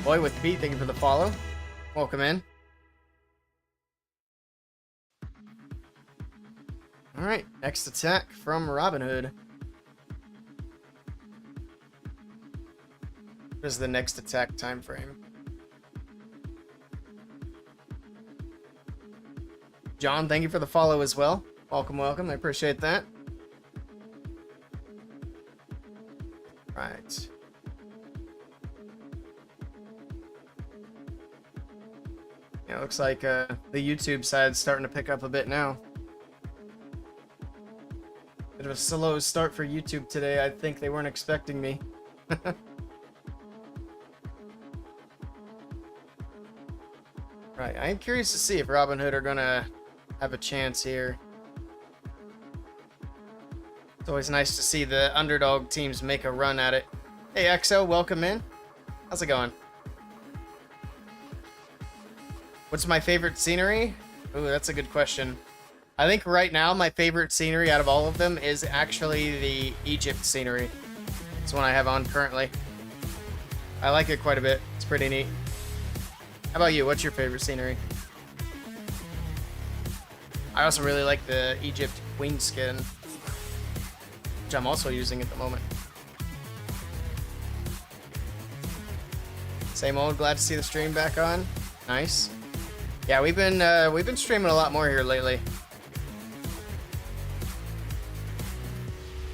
Boy with Pete, thank you for the follow. Welcome in. All right, next attack from Robbinhood. What is the next attack time frame? John, thank you for the follow as well. Welcome, welcome. I appreciate that. Right. Yeah, looks like the YouTube side's starting to pick up a bit now. Bit of a slow start for YouTube today. I think they weren't expecting me. Right, I am curious to see if Robbinhood are gonna have a chance here. It's always nice to see the underdog teams make a run at it. Hey XO, welcome in. How's it going? What's my favorite scenery? Ooh, that's a good question. I think right now my favorite scenery out of all of them is actually the Egypt scenery. It's one I have on currently. I like it quite a bit. It's pretty neat. How about you? What's your favorite scenery? I also really like the Egypt queen skin, which I'm also using at the moment. Same old, glad to see the stream back on. Nice. Yeah, we've been streaming a lot more here lately.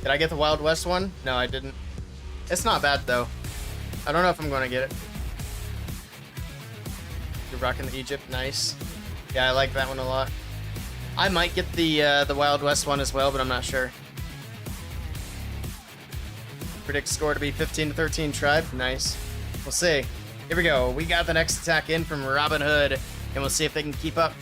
Did I get the Wild West one? No, I didn't. It's not bad though. I don't know if I'm gonna get it. You're rocking the Egypt, nice. Yeah, I like that one a lot. I might get the Wild West one as well, but I'm not sure. Predict score to be 15-13 Tribe, nice. We'll see. Here we go. We got the next attack in from Robbinhood, and we'll see if they can keep up.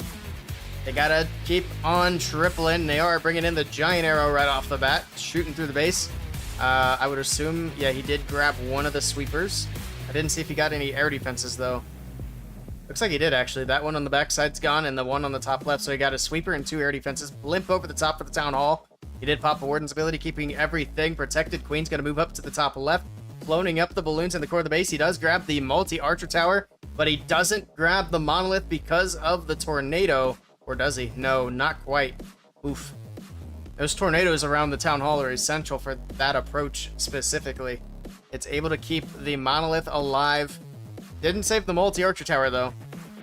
They gotta keep on tripling. They are bringing in the giant arrow right off the bat, shooting through the base. I would assume, yeah, he did grab one of the sweepers. I didn't see if he got any air defenses though. Looks like he did actually. That one on the backside's gone, and the one on the top left. So he got a sweeper and 2 air defenses. Blimp over the top for the town hall. He did pop a warden's ability, keeping everything protected. Queen's gonna move up to the top left, cloning up the balloons in the core of the base. He does grab the multi-archer tower, but he doesn't grab the monolith because of the tornado. Or does he? No, not quite. Oof. Those tornadoes around the town hall are essential for that approach specifically. It's able to keep the monolith alive. Didn't save the multi-archer tower though.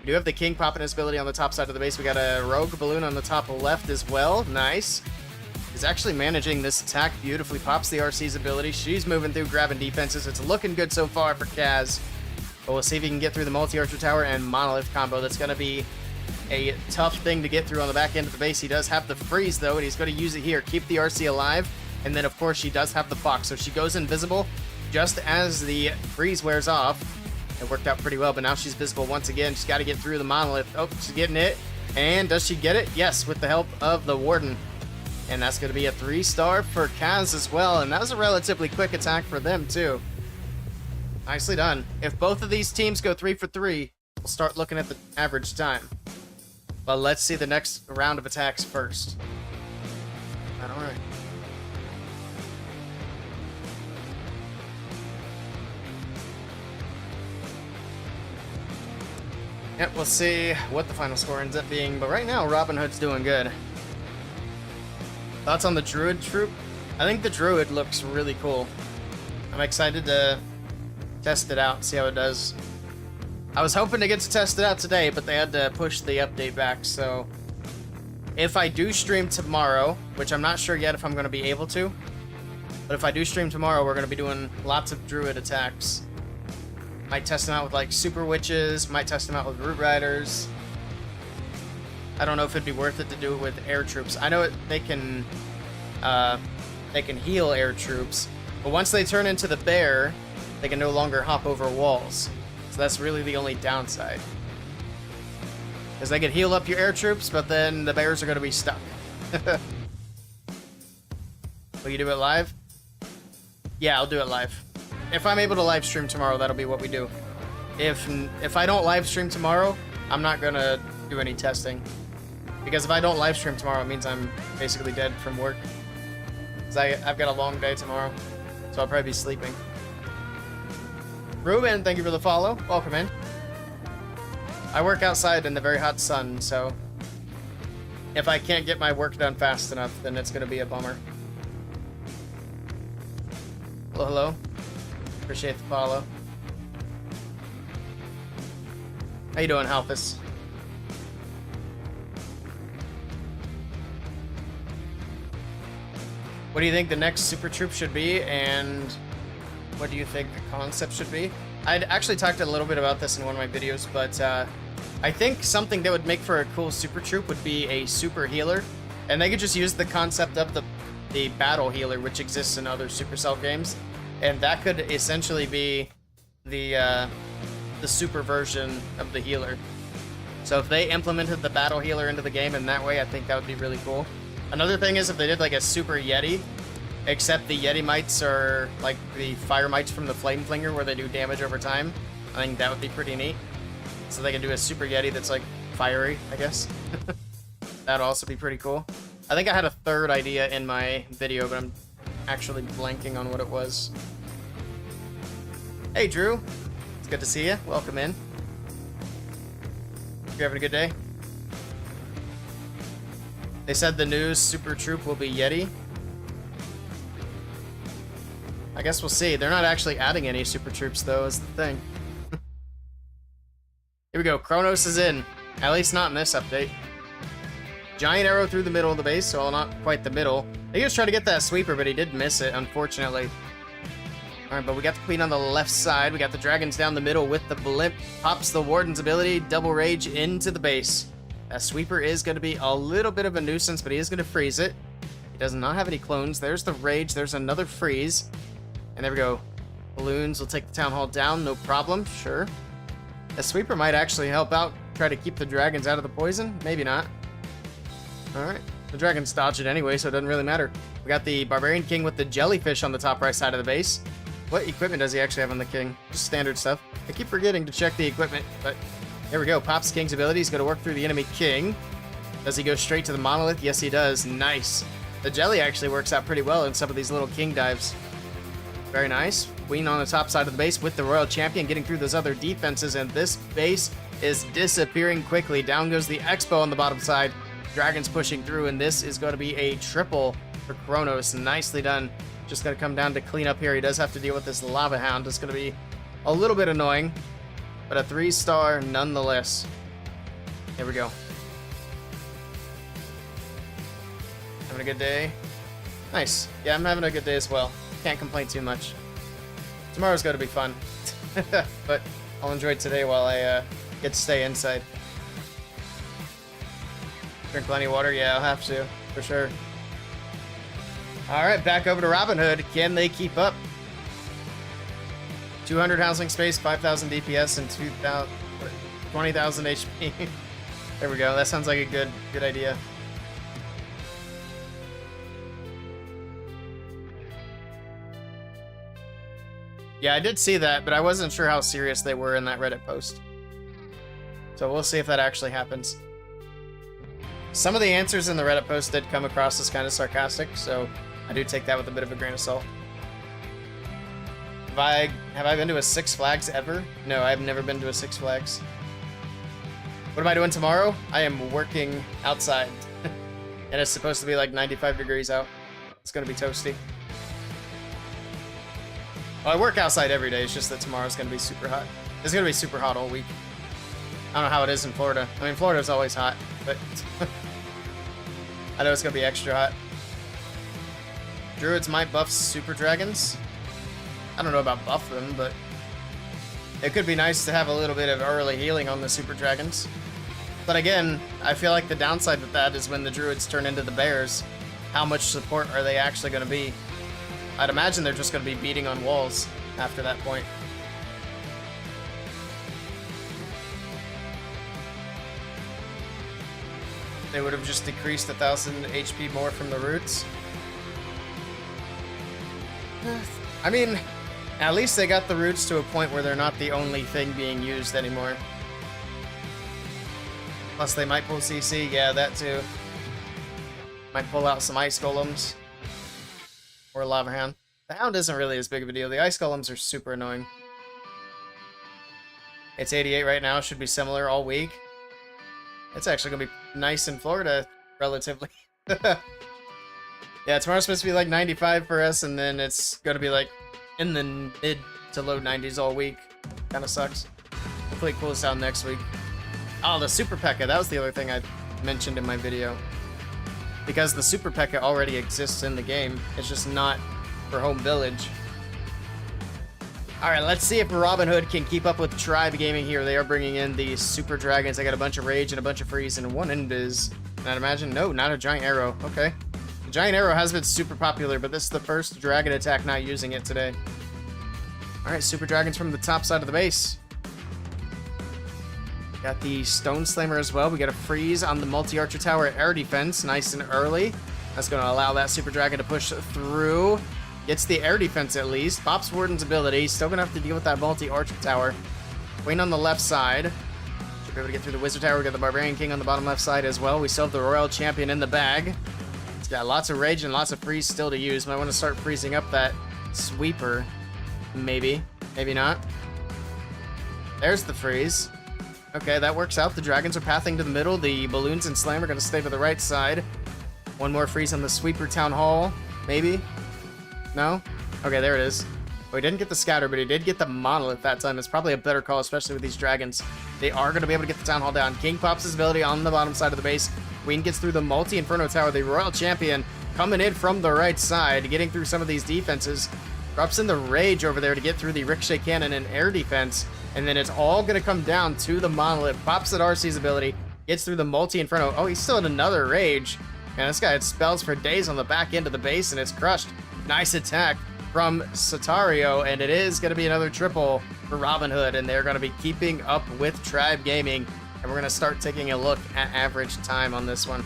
We do have the king popping his ability on the top side of the base. We got a rogue balloon on the top left as well. Nice. He's actually managing this attack beautifully. Pops the RC's ability. She's moving through, grabbing defenses. It's looking good so far for Kaz. But we'll see if he can get through the multi-archer tower and monolith combo. That's going to be a tough thing to get through on the back end of the base. He does have the freeze though, and he's going to use it here. Keep the RC alive. And then of course she does have the fox. So she goes invisible just as the freeze wears off. It worked out pretty well, but now she's visible once again. She's got to get through the monolith. Oh, she's getting it. And does she get it? Yes, with the help of the warden. And that's going to be a 3-star for Kaz as well. And that was a relatively quick attack for them, too. Nicely done. If both of these teams go 3 for 3, we'll start looking at the average time. But let's see the next round of attacks first. All right. Yep, we'll see what the final score ends up being. But right now, Robbinhood's doing good. Thoughts on the Druid troop? I think the Druid looks really cool. I'm excited to test it out, see how it does. I was hoping to get to test it out today, but they had to push the update back, so if I do stream tomorrow, which I'm not sure yet if I'm going to be able to, but if I do stream tomorrow, we're going to be doing lots of Druid attacks. Might test them out with like Super Witches, might test them out with Root Riders. I don't know if it'd be worth it to do it with air troops. I know they can heal air troops, but once they turn into the bear, they can no longer hop over walls. So that's really the only downside. Because they can heal up your air troops, but then the bears are going to be stuck. Will you do it live? Yeah, I'll do it live. If I'm able to live stream tomorrow, that'll be what we do. if I don't live stream tomorrow, I'm not gonna do any testing. Because if I don't live stream tomorrow, it means I'm basically dead from work. Because I've got a long day tomorrow, so I'll probably be sleeping. Ruben, thank you for the follow. Welcome in. I work outside in the very hot sun, so if I can't get my work done fast enough, then it's gonna be a bummer. Hello, hello. Appreciate the follow. How you doing, Halphus? What do you think the next Super Troop should be, and what do you think the concept should be? I'd actually talked a little bit about this in one of my videos, but I think something that would make for a cool Super Troop would be a Super Healer, and they could just use the concept of the Battle Healer, which exists in other Supercell games, and that could essentially be the super version of the healer. So if they implemented the Battle Healer into the game in that way, I think that would be really cool. Another thing is if they did like a Super Yeti, except the Yeti mites are like the fire mites from the Flame Flinger where they do damage over time. I think that would be pretty neat. So they can do a Super Yeti that's like fiery, I guess. That'd also be pretty cool. I think I had a third idea in my video, but I'm actually blanking on what it was. Hey Drew, it's good to see you. Welcome in. You having a good day? They said the new Super Troop will be Yeti. I guess we'll see. They're not actually adding any Super Troops, though, is the thing. Here we go. Kronos is in. At least not in this update. Giant arrow through the middle of the base, so not quite the middle. He was trying to get that sweeper, but he did miss it, unfortunately. Alright, but we got the queen on the left side. We got the dragons down the middle with the blimp. Pops the warden's ability. Double rage into the base. That sweeper is going to be a little bit of a nuisance, but he is going to freeze it. He does not have any clones. There's the rage. There's another freeze. And there we go. Balloons will take the town hall down. No problem. Sure. The sweeper might actually help out. Try to keep the dragons out of the poison. Maybe not. Alright. The dragons dodge it anyway, so it doesn't really matter. We got the Barbarian King with the jellyfish on the top right side of the base. What equipment does he actually have on the king? Just standard stuff. I keep forgetting to check the equipment, but there we go. Pops King's ability. He's going to work through the enemy king. Does he go straight to the monolith? Yes, he does. Nice. The jelly actually works out pretty well in some of these little king dives. Very nice. Queen on the top side of the base with the Royal Champion getting through those other defenses, and this base is disappearing quickly. Down goes the Expo on the bottom side. Dragons pushing through, and this is going to be a triple for Kronos. Nicely done. Just going to come down to clean up here. He does have to deal with this Lava Hound. It's going to be a little bit annoying, but a 3-star nonetheless. Here we go. Having a good day? Nice. Yeah, I'm having a good day as well. Can't complain too much. Tomorrow's going to be fun. But I'll enjoy today while I get to stay inside. Drink plenty of water? Yeah, I'll have to. For sure. Alright, back over to Robbinhood. Can they keep up? 200 housing space, 5,000 DPS, and 20,000 HP. There we go. That sounds like a good idea. Yeah, I did see that, but I wasn't sure how serious they were in that Reddit post. So we'll see if that actually happens. Some of the answers in the Reddit post did come across as kind of sarcastic, so I do take that with a bit of a grain of salt. Have I been to a Six Flags ever? No, I've never been to a Six Flags. What am I doing tomorrow? I am working outside. And it's supposed to be like 95 degrees out. It's going to be toasty. Well, I work outside every day. It's just that tomorrow's going to be super hot. It's going to be super hot all week. I don't know how it is in Florida. I mean, Florida's always hot, but I know it's going to be extra hot. Druids might buff Super Dragons. I don't know about buff them, but it could be nice to have a little bit of early healing on the Super Dragons. But again, I feel like the downside with that is when the Druids turn into the Bears, how much support are they actually going to be? I'd imagine they're just going to be beating on walls after that point. They would have just decreased 1,000 HP more from the roots. I mean, At least they got the roots to a point where they're not the only thing being used anymore. Plus they might pull CC, yeah, that too. Might pull out some ice golems. Or lava hound. The hound isn't really as big of a deal. The ice golems are super annoying. It's 88 right now, should be similar all week. It's actually gonna be nice in Florida, relatively. Yeah, tomorrow's supposed to be like 95 for us, and then it's gonna be like in the mid to low 90s all week. Kinda sucks. Hopefully it cools down next week. Oh, the Super P.E.K.K.A. That was the other thing I mentioned in my video. Because the Super P.E.K.K.A. already exists in the game. It's just not for home village. Alright, let's see if Robbinhood can keep up with Tribe Gaming here. They are bringing in the Super Dragons. They got a bunch of Rage and a bunch of Freeze and one Invis. And I'd imagine, no, not a Giant Arrow. Okay. The Giant Arrow has been super popular, but this is the first Dragon attack not using it today. Alright, Super Dragons from the top side of the base. Got the Stone Slammer as well. We got a Freeze on the Multi-Archer Tower at air defense, nice and early. That's going to allow that Super Dragon to push through. Gets the air defense at least. Pops Warden's ability. Still going to have to deal with that Multi-Archer Tower. Wayne on the left side. Should be able to get through the Wizard Tower. We got the Barbarian King on the bottom left side as well. We still have the Royal Champion in the bag. It's got lots of Rage and lots of Freeze still to use. Might want to start freezing up that Sweeper. Maybe. Maybe not. There's the Freeze. Okay, that works out. The Dragons are pathing to the middle. The Balloons and Slam are going to stay to the right side. One more Freeze on the Sweeper Town Hall. Maybe? No? Okay, there it is. Well, he didn't get the Scatter, but he did get the Monolith that time. It's probably a better call, especially with these Dragons. They are going to be able to get the Town Hall down. King pops his ability on the bottom side of the base. Queen gets through the Multi-Inferno Tower. The Royal Champion coming in from the right side, getting through some of these defenses. Drops in the Rage over there to get through the Ricochet Cannon and air defense. And then it's all going to come down to the Monolith. Pops at RC's ability. Gets through the Multi-Inferno. Oh, he's still in another Rage. Man, this guy had spells for days on the back end of the base, and it's crushed. Nice attack from Satario, and it is going to be another triple for Robbinhood, and they're going to be keeping up with Tribe Gaming. And we're going to start taking a look at average time on this one.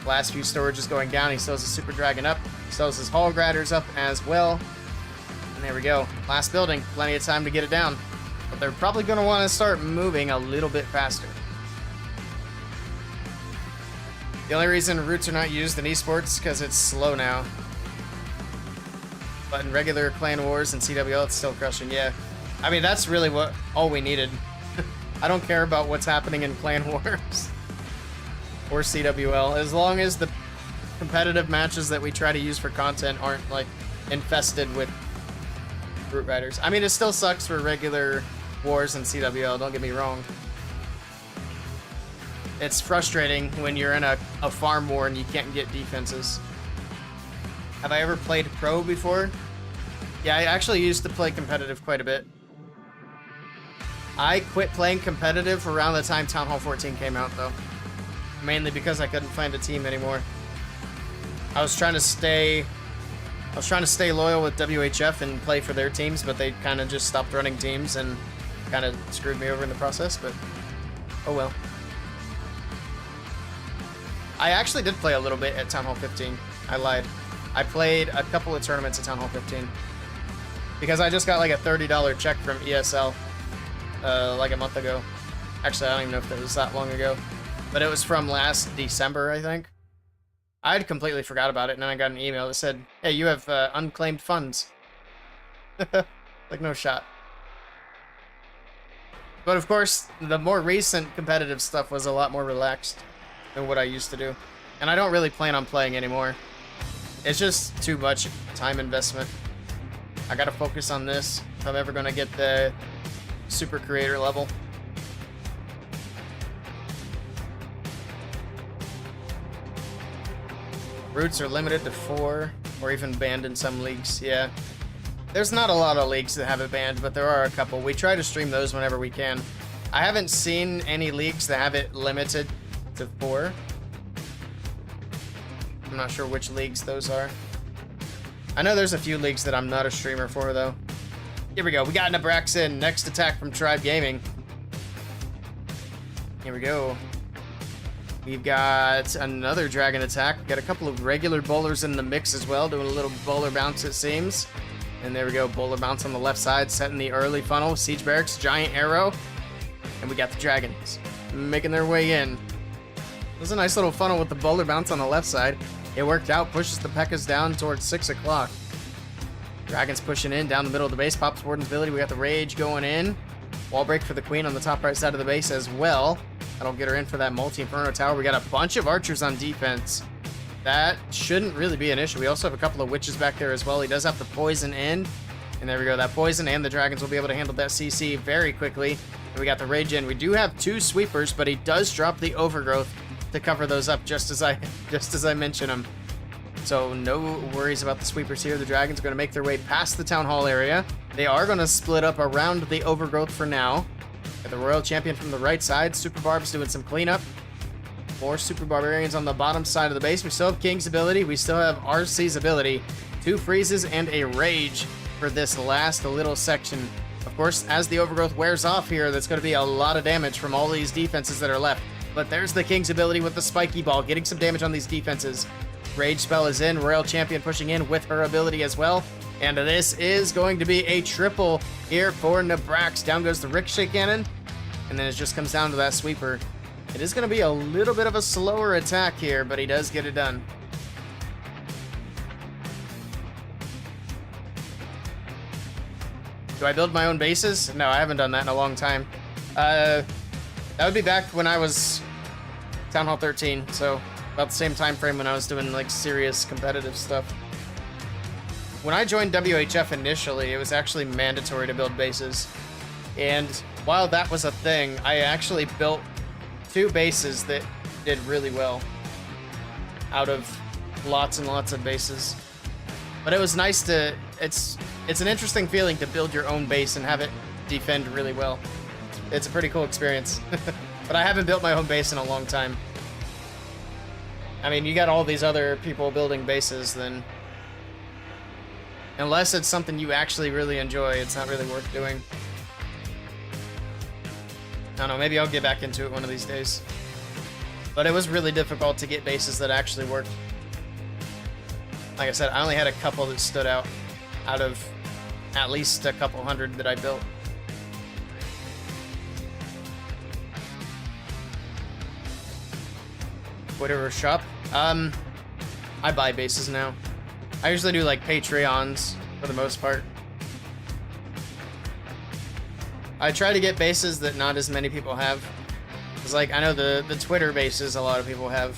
Last few storages going down. He still has a Super Dragon up. He still has his Hall Griders up as well. And there we go. Last building. Plenty of time to get it down. But they're probably going to want to start moving a little bit faster. The only reason roots are not used in esports is because it's slow now. But in regular Clan Wars and CWL, it's still crushing, yeah. I mean, that's really all we needed. I don't care about what's happening in Clan Wars or CWL. As long as the competitive matches that we try to use for content aren't, like, infested with Root Riders. I mean, it still sucks for regular Wars and CWL, don't get me wrong. It's frustrating when you're in a farm war and you can't get defenses. Have I ever played pro before? Yeah, I actually used to play competitive quite a bit. I quit playing competitive around the time Town Hall 14 came out, though. Mainly because I couldn't find a team anymore. I was trying to stay loyal with WHF and play for their teams, but they kind of just stopped running teams and kind of screwed me over in the process, but oh well. I actually did play a little bit at Town Hall 15. I lied. I played a couple of tournaments at Town Hall 15. Because I just got like a $30 check from ESL like a month ago. Actually, I don't even know if it was that long ago. But it was from last December, I think. I'd completely forgot about it, and then I got an email that said, hey, you have unclaimed funds. Like, no shot. But of course, the more recent competitive stuff was a lot more relaxed than what I used to do. And I don't really plan on playing anymore. It's just too much time investment. I gotta focus on this if I'm ever gonna get the super creator level. Roots are limited to 4, or even banned in some leagues, yeah. There's not a lot of leagues that have it banned, but there are a couple. We try to stream those whenever we can. I haven't seen any leagues that have it limited to 4. I'm not sure which leagues those are. I know there's a few leagues that I'm not a streamer for, though. Here we go. We got Nebraxin. Next attack from Tribe Gaming. Here we go. We've got another dragon attack. We've got a couple of regular bowlers in the mix as well, doing a little bowler bounce, it seems. And there we go, Bowler Bounce on the left side, setting the early funnel. Siege Barracks, Giant Arrow. And we got the Dragons making their way in. It was a nice little funnel with the Bowler Bounce on the left side. It worked out, pushes the P.E.K.K.A.s down towards 6 o'clock. Dragons pushing in down the middle of the base. Pops Warden's ability. We got the Rage going in. Wall break for the Queen on the top right side of the base as well. That'll get her in for that multi-Inferno Tower. We got a bunch of archers on defense. That shouldn't really be an issue. We also have a couple of witches back there as well. He does have the poison in. And there we go. That poison and the dragons will be able to handle that CC very quickly. And we got the Rage in. We do have 2 sweepers, but he does drop the Overgrowth to cover those up just as I mentioned them. So no worries about the sweepers here. The dragons are going to make their way past the town hall area. They are going to split up around the Overgrowth for now. Got the Royal Champion from the right side. Super Barb's doing some cleanup. More Super Barbarians on the bottom side of the base. We still have King's ability. We still have RC's ability. 2 freezes and a Rage for this last little section. Of course, as the Overgrowth wears off here, that's going to be a lot of damage from all these defenses that are left. But there's the King's ability with the Spiky Ball, getting some damage on these defenses. Rage spell is in. Royal Champion pushing in with her ability as well. And this is going to be a triple here for Nabrax. Down goes the Ricochet Cannon. And then it just comes down to that sweeper. It is going to be a little bit of a slower attack here, but he does get it done. Do I build my own bases? No, I haven't done that in a long time. That would be back when I was Town Hall 13, so about the same time frame when I was doing like serious competitive stuff. When I joined WHF initially, it was actually mandatory to build bases. And while that was a thing, I actually built 2 bases that did really well out of lots and lots of bases. But it was nice to, it's an interesting feeling to build your own base and have it defend really well. It's a pretty cool experience. But I haven't built my own base in a long time. I mean, you got all these other people building bases, then unless it's something you actually really enjoy, it's not really worth doing. I don't know, maybe I'll get back into it one of these days. But it was really difficult to get bases that actually worked. Like I said, I only had a couple that stood out of at least a couple hundred that I built. Whatever shop. I buy bases now. I usually do like Patreons for the most part. I try to get bases that not as many people have. It's like, I know the Twitter bases a lot of people have.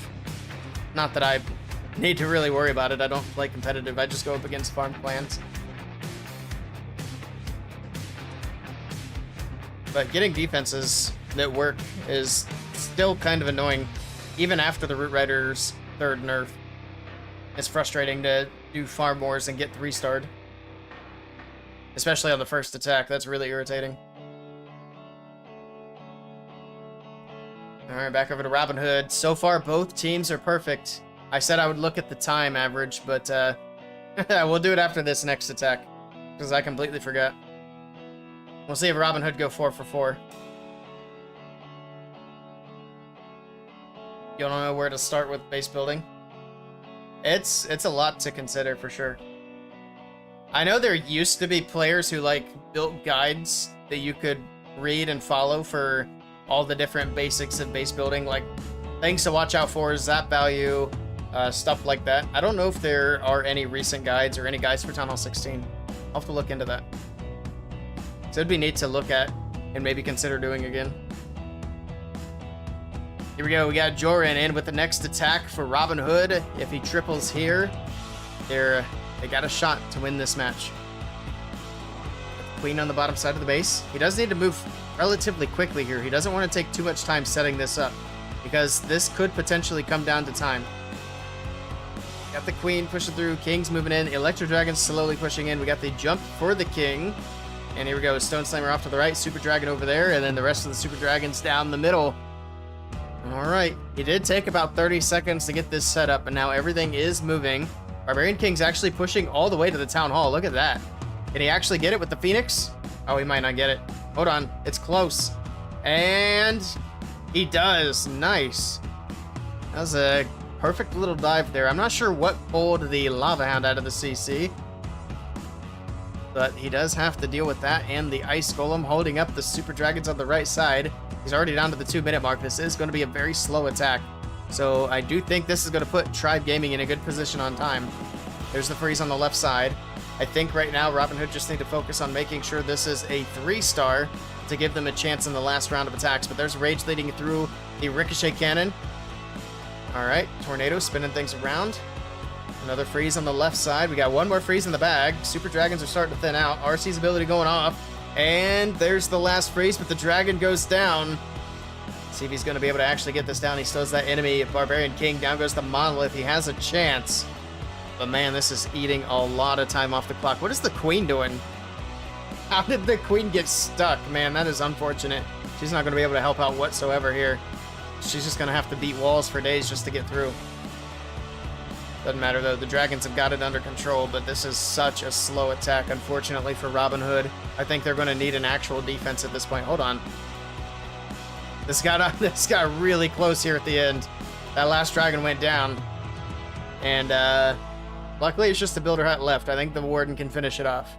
Not that I need to really worry about it. I don't play competitive. I just go up against farm clans. But getting defenses that work is still kind of annoying. Even after the Root Rider's 3rd nerf. It's frustrating to do farm wars and get 3-starred. Especially on the first attack. That's really irritating. Alright, back over to Robbinhood. So far, both teams are perfect. I said I would look at the time average, but we'll do it after this next attack. Because I completely forgot. We'll see if Robbinhood go 4 for 4. You don't know where to start with base building? It's a lot to consider for sure. I know there used to be players who like built guides that you could read and follow for all the different basics of base building, like things to watch out for, zap value, stuff like that. I don't know if there are any recent guides or any guides for Town Hall 16. I'll have to look into that. So it'd be neat to look at and maybe consider doing again. Here we go, we got Joran in with the next attack for Robbinhood. If he triples here, they got a shot to win this match. Queen on the bottom side of the base. He does need to move relatively quickly here. He doesn't want to take too much time setting this up, because this could potentially come down to time. Got the Queen pushing through, King's moving in, Electro Dragon's slowly pushing in. We got the jump for the King. And here we go, Stone Slammer off to the right, Super Dragon over there, and then the rest of the Super Dragons down the middle. Alright, he did take about 30 seconds to get this set up, and now everything is moving. Barbarian King's actually pushing all the way to the Town Hall. Look at that. Can he actually get it with the Phoenix? Oh, he might not get it. Hold on. It's close. And he does. Nice. That was a perfect little dive there. I'm not sure what pulled the Lava Hound out of the CC. but he does have to deal with that and the Ice Golem holding up the Super Dragons on the right side. He's already down to the 2-minute mark. This is going to be a very slow attack. So I do think this is going to put Tribe Gaming in a good position on time. There's the freeze on the left side. I think right now Robbinhood just need to focus on making sure this is a 3-star to give them a chance in the last round of attacks. But there's Rage leading through the Ricochet Cannon. All right, Tornado spinning things around. Another freeze on the left side. We got one more freeze in the bag. Super Dragons are starting to thin out. RC's ability going off. And there's the last freeze, but the Dragon goes down. See if he's going to be able to actually get this down. He still has that enemy, Barbarian King. Down goes the Monolith. He has a chance. But man, this is eating a lot of time off the clock. What is the Queen doing? How did the Queen get stuck? Man, that is unfortunate. She's not going to be able to help out whatsoever here. She's just going to have to beat walls for days just to get through. Doesn't matter, though. The Dragons have got it under control, but this is such a slow attack, unfortunately, for Robbinhood. I think they're going to need an actual defense at this point. Hold on. This got really close here at the end. That last Dragon went down. And, luckily, it's just the Builder Hut left. I think the Warden can finish it off.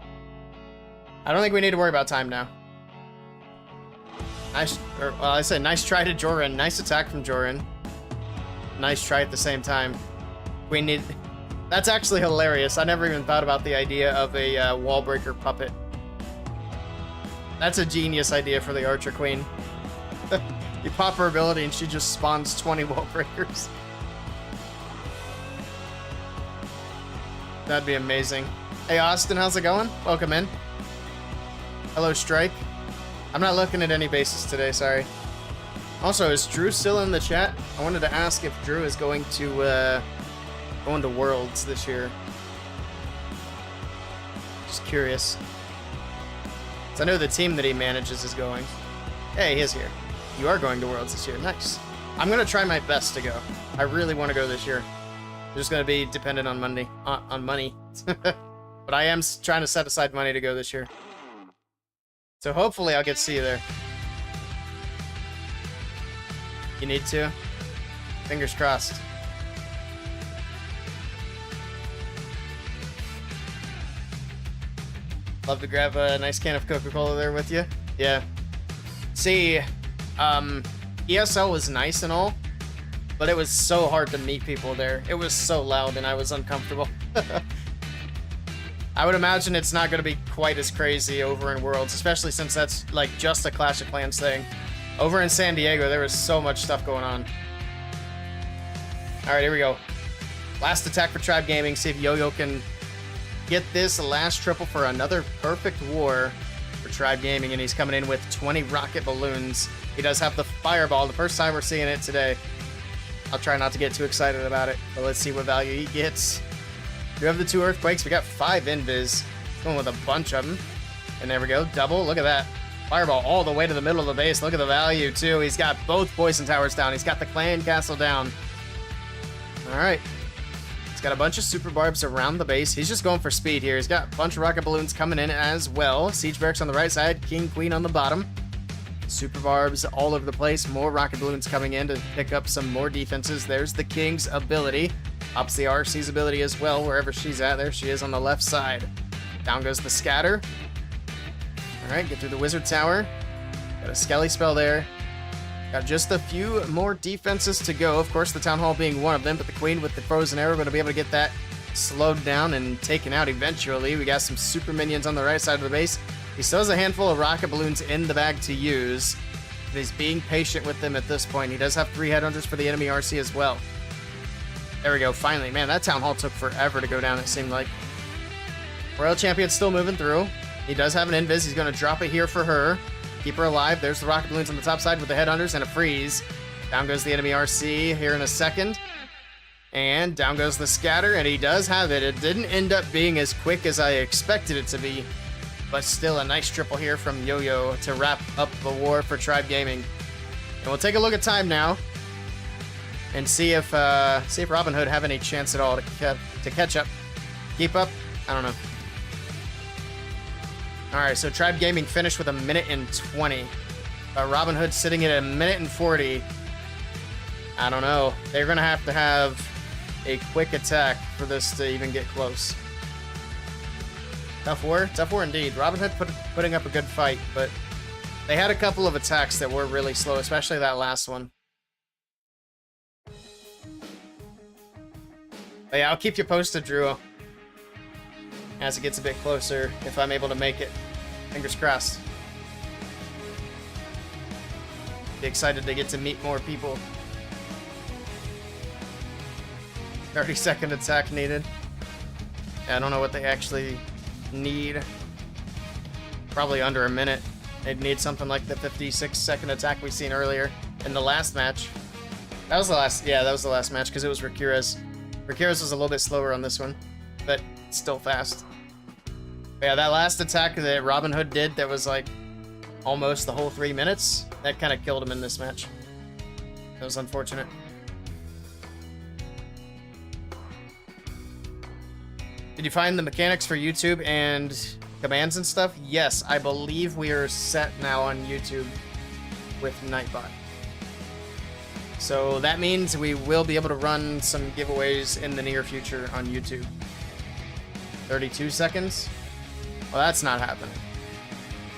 I don't think we need to worry about time now. Nice, I said nice try to Joran. Nice attack from Joran. Nice try at the same time. We need... That's actually hilarious. I never even thought about the idea of a wall breaker puppet. That's a genius idea for the Archer Queen. You pop her ability and she just spawns 20 wall breakers. That'd be amazing. Hey Austin, how's it going? Welcome in. Hello Strike. I'm not looking at any bases today, sorry. Also, is Drew still in the chat? I wanted to ask if Drew is going to Worlds this year. Just curious. So I know the team that he manages is going. Hey, he is here. You are going to Worlds this year. Nice. I'm going to try my best to go. I really want to go this year. I'm just going to be dependent on money. But I am trying to set aside money to go this year. So hopefully I'll get to see you there. You need to? Fingers crossed. Love to grab a nice can of Coca-Cola there with you. Yeah. See, ESL was nice and all, but it was so hard to meet people there. It was so loud and I was uncomfortable. I would imagine it's not going to be quite as crazy over in Worlds, especially since that's like just a Clash of Clans thing. Over in San Diego, there was so much stuff going on. All right, here we go. Last attack for Tribe Gaming. See if Yo-Yo can get this last triple for another perfect war for Tribe Gaming, and he's coming in with 20 rocket balloons. He does have the Fireball, the first time we're seeing it today. I'll try not to get too excited about it, but let's see what value he gets. We have the 2 Earthquakes. We got 5 Invis. Going with a bunch of them. And there we go. Double. Look at that. Fireball all the way to the middle of the base. Look at the value, too. He's got both Poison Towers down. He's got the Clan Castle down. All right. He's got a bunch of Super Barbs around the base. He's just going for speed here. He's got a bunch of Rocket Balloons coming in as well. Siege Barracks on the right side. King, Queen on the bottom. Super Barbs all over the place. More Rocket Balloons coming in to pick up some more defenses. There's the King's ability. Ups the RC's ability as well, wherever she's at. There she is on the left side. Down goes the Scatter. Alright, get through the Wizard Tower. Got a Skelly spell there. Got just a few more defenses to go. Of course, the Town Hall being one of them, but the Queen with the Frozen Arrow going to be able to get that slowed down and taken out eventually. We got some Super Minions on the right side of the base. He still has a handful of Rocket Balloons in the bag to use. But he's being patient with them at this point. He does have 3 Headhunters for the enemy RC as well. There we go, finally. Man, that Town Hall took forever to go down, it seemed like. Royal Champion's still moving through. He does have an Invis. He's going to drop it here for her. Keep her alive. There's the Rocket Balloons on the top side with the Headhunters and a freeze. Down goes the enemy RC here in a second. And down goes the Scatter, and he does have it. It didn't end up being as quick as I expected it to be, but still a nice triple here from Yo-Yo to wrap up the war for Tribe Gaming. And we'll take a look at time now and see if Robbinhood have any chance at all to catch up. Keep up? I don't know. All right, so Tribe Gaming finished with 1:20. Robbinhood sitting at 1:40. I don't know. They're going to have a quick attack for this to even get close. Tough war indeed. Robbinhood putting up a good fight, but they had a couple of attacks that were really slow, especially that last one. But yeah, I'll keep you posted, Drew, as it gets a bit closer, if I'm able to make it. Fingers crossed. Be excited to get to meet more people. 30-second attack needed. Yeah, I don't know what they actually need. Probably under a minute. They'd need something like the 56-second attack we seen earlier in the last match. That was the last, yeah, that was the last match because it was Rikira's. Rikira's was a little bit slower on this one, but still fast. But yeah, that last attack that Robbinhood did that was like almost the whole 3 minutes, that kind of killed him in this match. That was unfortunate. Did you find the mechanics for YouTube and commands and stuff? Yes, I believe we are set now on YouTube with Nightbot. So that means we will be able to run some giveaways in the near future on YouTube. 32 seconds? Well, that's not happening.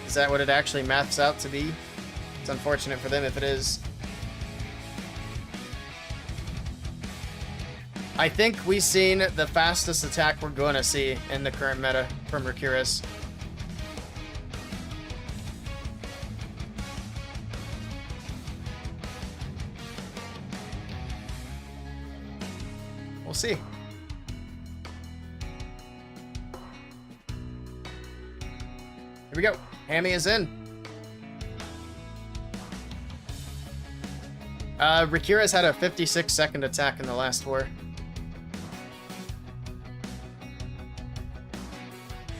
Is that what it actually maths out to be? It's unfortunate for them if it is. I think we've seen the fastest attack we're going to see in the current meta from Rikira's. We'll see. Here we go. Hammy is in. Rikira's had a 56-second attack in the last war.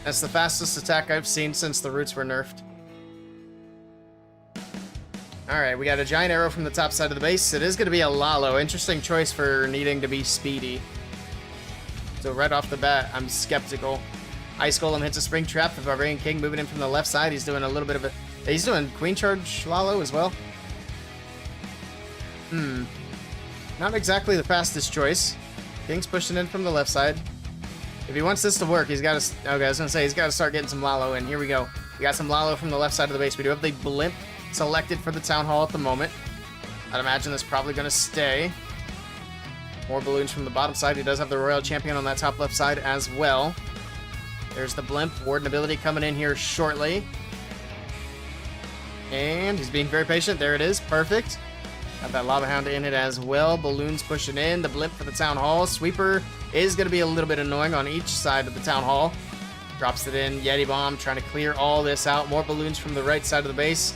That's the fastest attack I've seen since the roots were nerfed. Alright, we got a giant arrow from the top side of the base. It is going to be a Lalo. Interesting choice for needing to be speedy. So right off the bat, I'm skeptical. Ice Golem hits a Spring Trap. The Barbarian King moving in from the left side. He's doing a little bit of a... He's doing Queen Charge Lalo as well. Not exactly the fastest choice. King's pushing in from the left side. If he wants this to work, he's got to... Okay, I was going to say, he's got to start getting some Lalo in. Here we go. We got some Lalo from the left side of the base. We do have the Blimp selected for the Town Hall at the moment. I'd imagine that's probably going to stay. More balloons from the bottom side. He does have the Royal Champion on that top left side as well. There's the Blimp. Warden ability coming in here shortly. And he's being very patient. There it is. Perfect. Got that Lava Hound in it as well. Balloons pushing in. The Blimp for the Town Hall. Sweeper is going to be a little bit annoying on each side of the Town Hall. Drops it in. Yeti Bomb trying to clear all this out. More balloons from the right side of the base.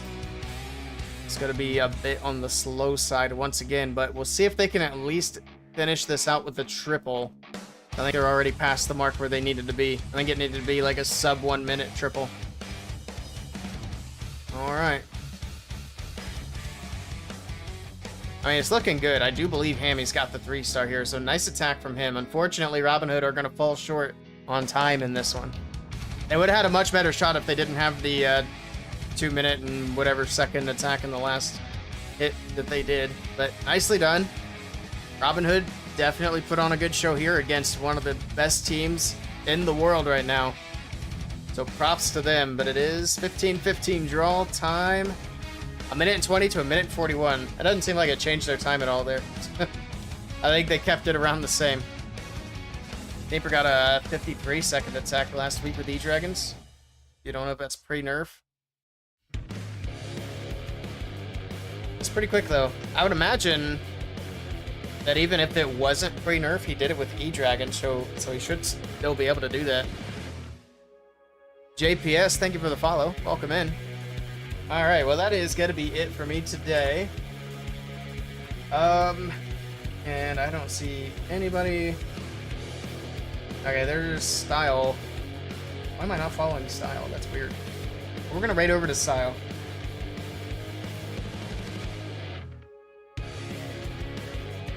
It's going to be a bit on the slow side once again, but we'll see if they can at least finish this out with the triple. I think they're already past the mark where they needed to be. I think it needed to be like a sub 1 minute triple. Alright. I mean, it's looking good. I do believe Hammy's got the 3-star here, so nice attack from him. Unfortunately, Robbinhood are going to fall short on time in this one. They would have had a much better shot if they didn't have the 2 minute and whatever second attack in the last hit that they did. But nicely done. Robbinhood definitely put on a good show here against one of the best teams in the world right now. So props to them, but it is 15-15 draw time. 1:20 to 1:41. It doesn't seem like it changed their time at all there. I think they kept it around the same. Naper got a 53-second attack last week with E-Dragons. You don't know if that's pre-nerf. It's pretty quick though. I would imagine that even if it wasn't pre-nerf, he did it with E-Dragon, so he should still be able to do that. JPS, thank you for the follow. Welcome in. Alright, well that is going to be it for me today. And I don't see anybody... Okay, there's Style. Why am I not following Style? That's weird. We're going to raid over to Style.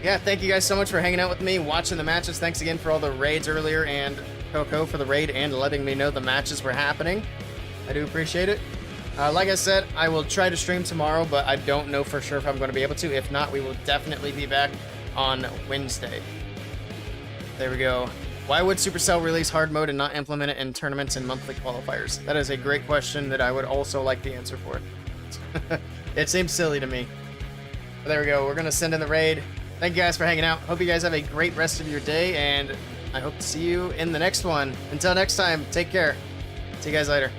Yeah, thank you guys so much for hanging out with me, watching the matches. Thanks again for all the raids earlier, and Coco for the raid and letting me know the matches were happening. I do appreciate it. Like I said, I will try to stream tomorrow, but I don't know for sure if I'm going to be able to. If not, we will definitely be back on Wednesday. There we go. Why would Supercell release hard mode and not implement it in tournaments and monthly qualifiers? That is a great question that I would also like the answer for. It seems silly to me. But there we go. We're going to send in the raid. Thank you guys for hanging out. Hope you guys have a great rest of your day, and I hope to see you in the next one. Until next time, take care. See you guys later.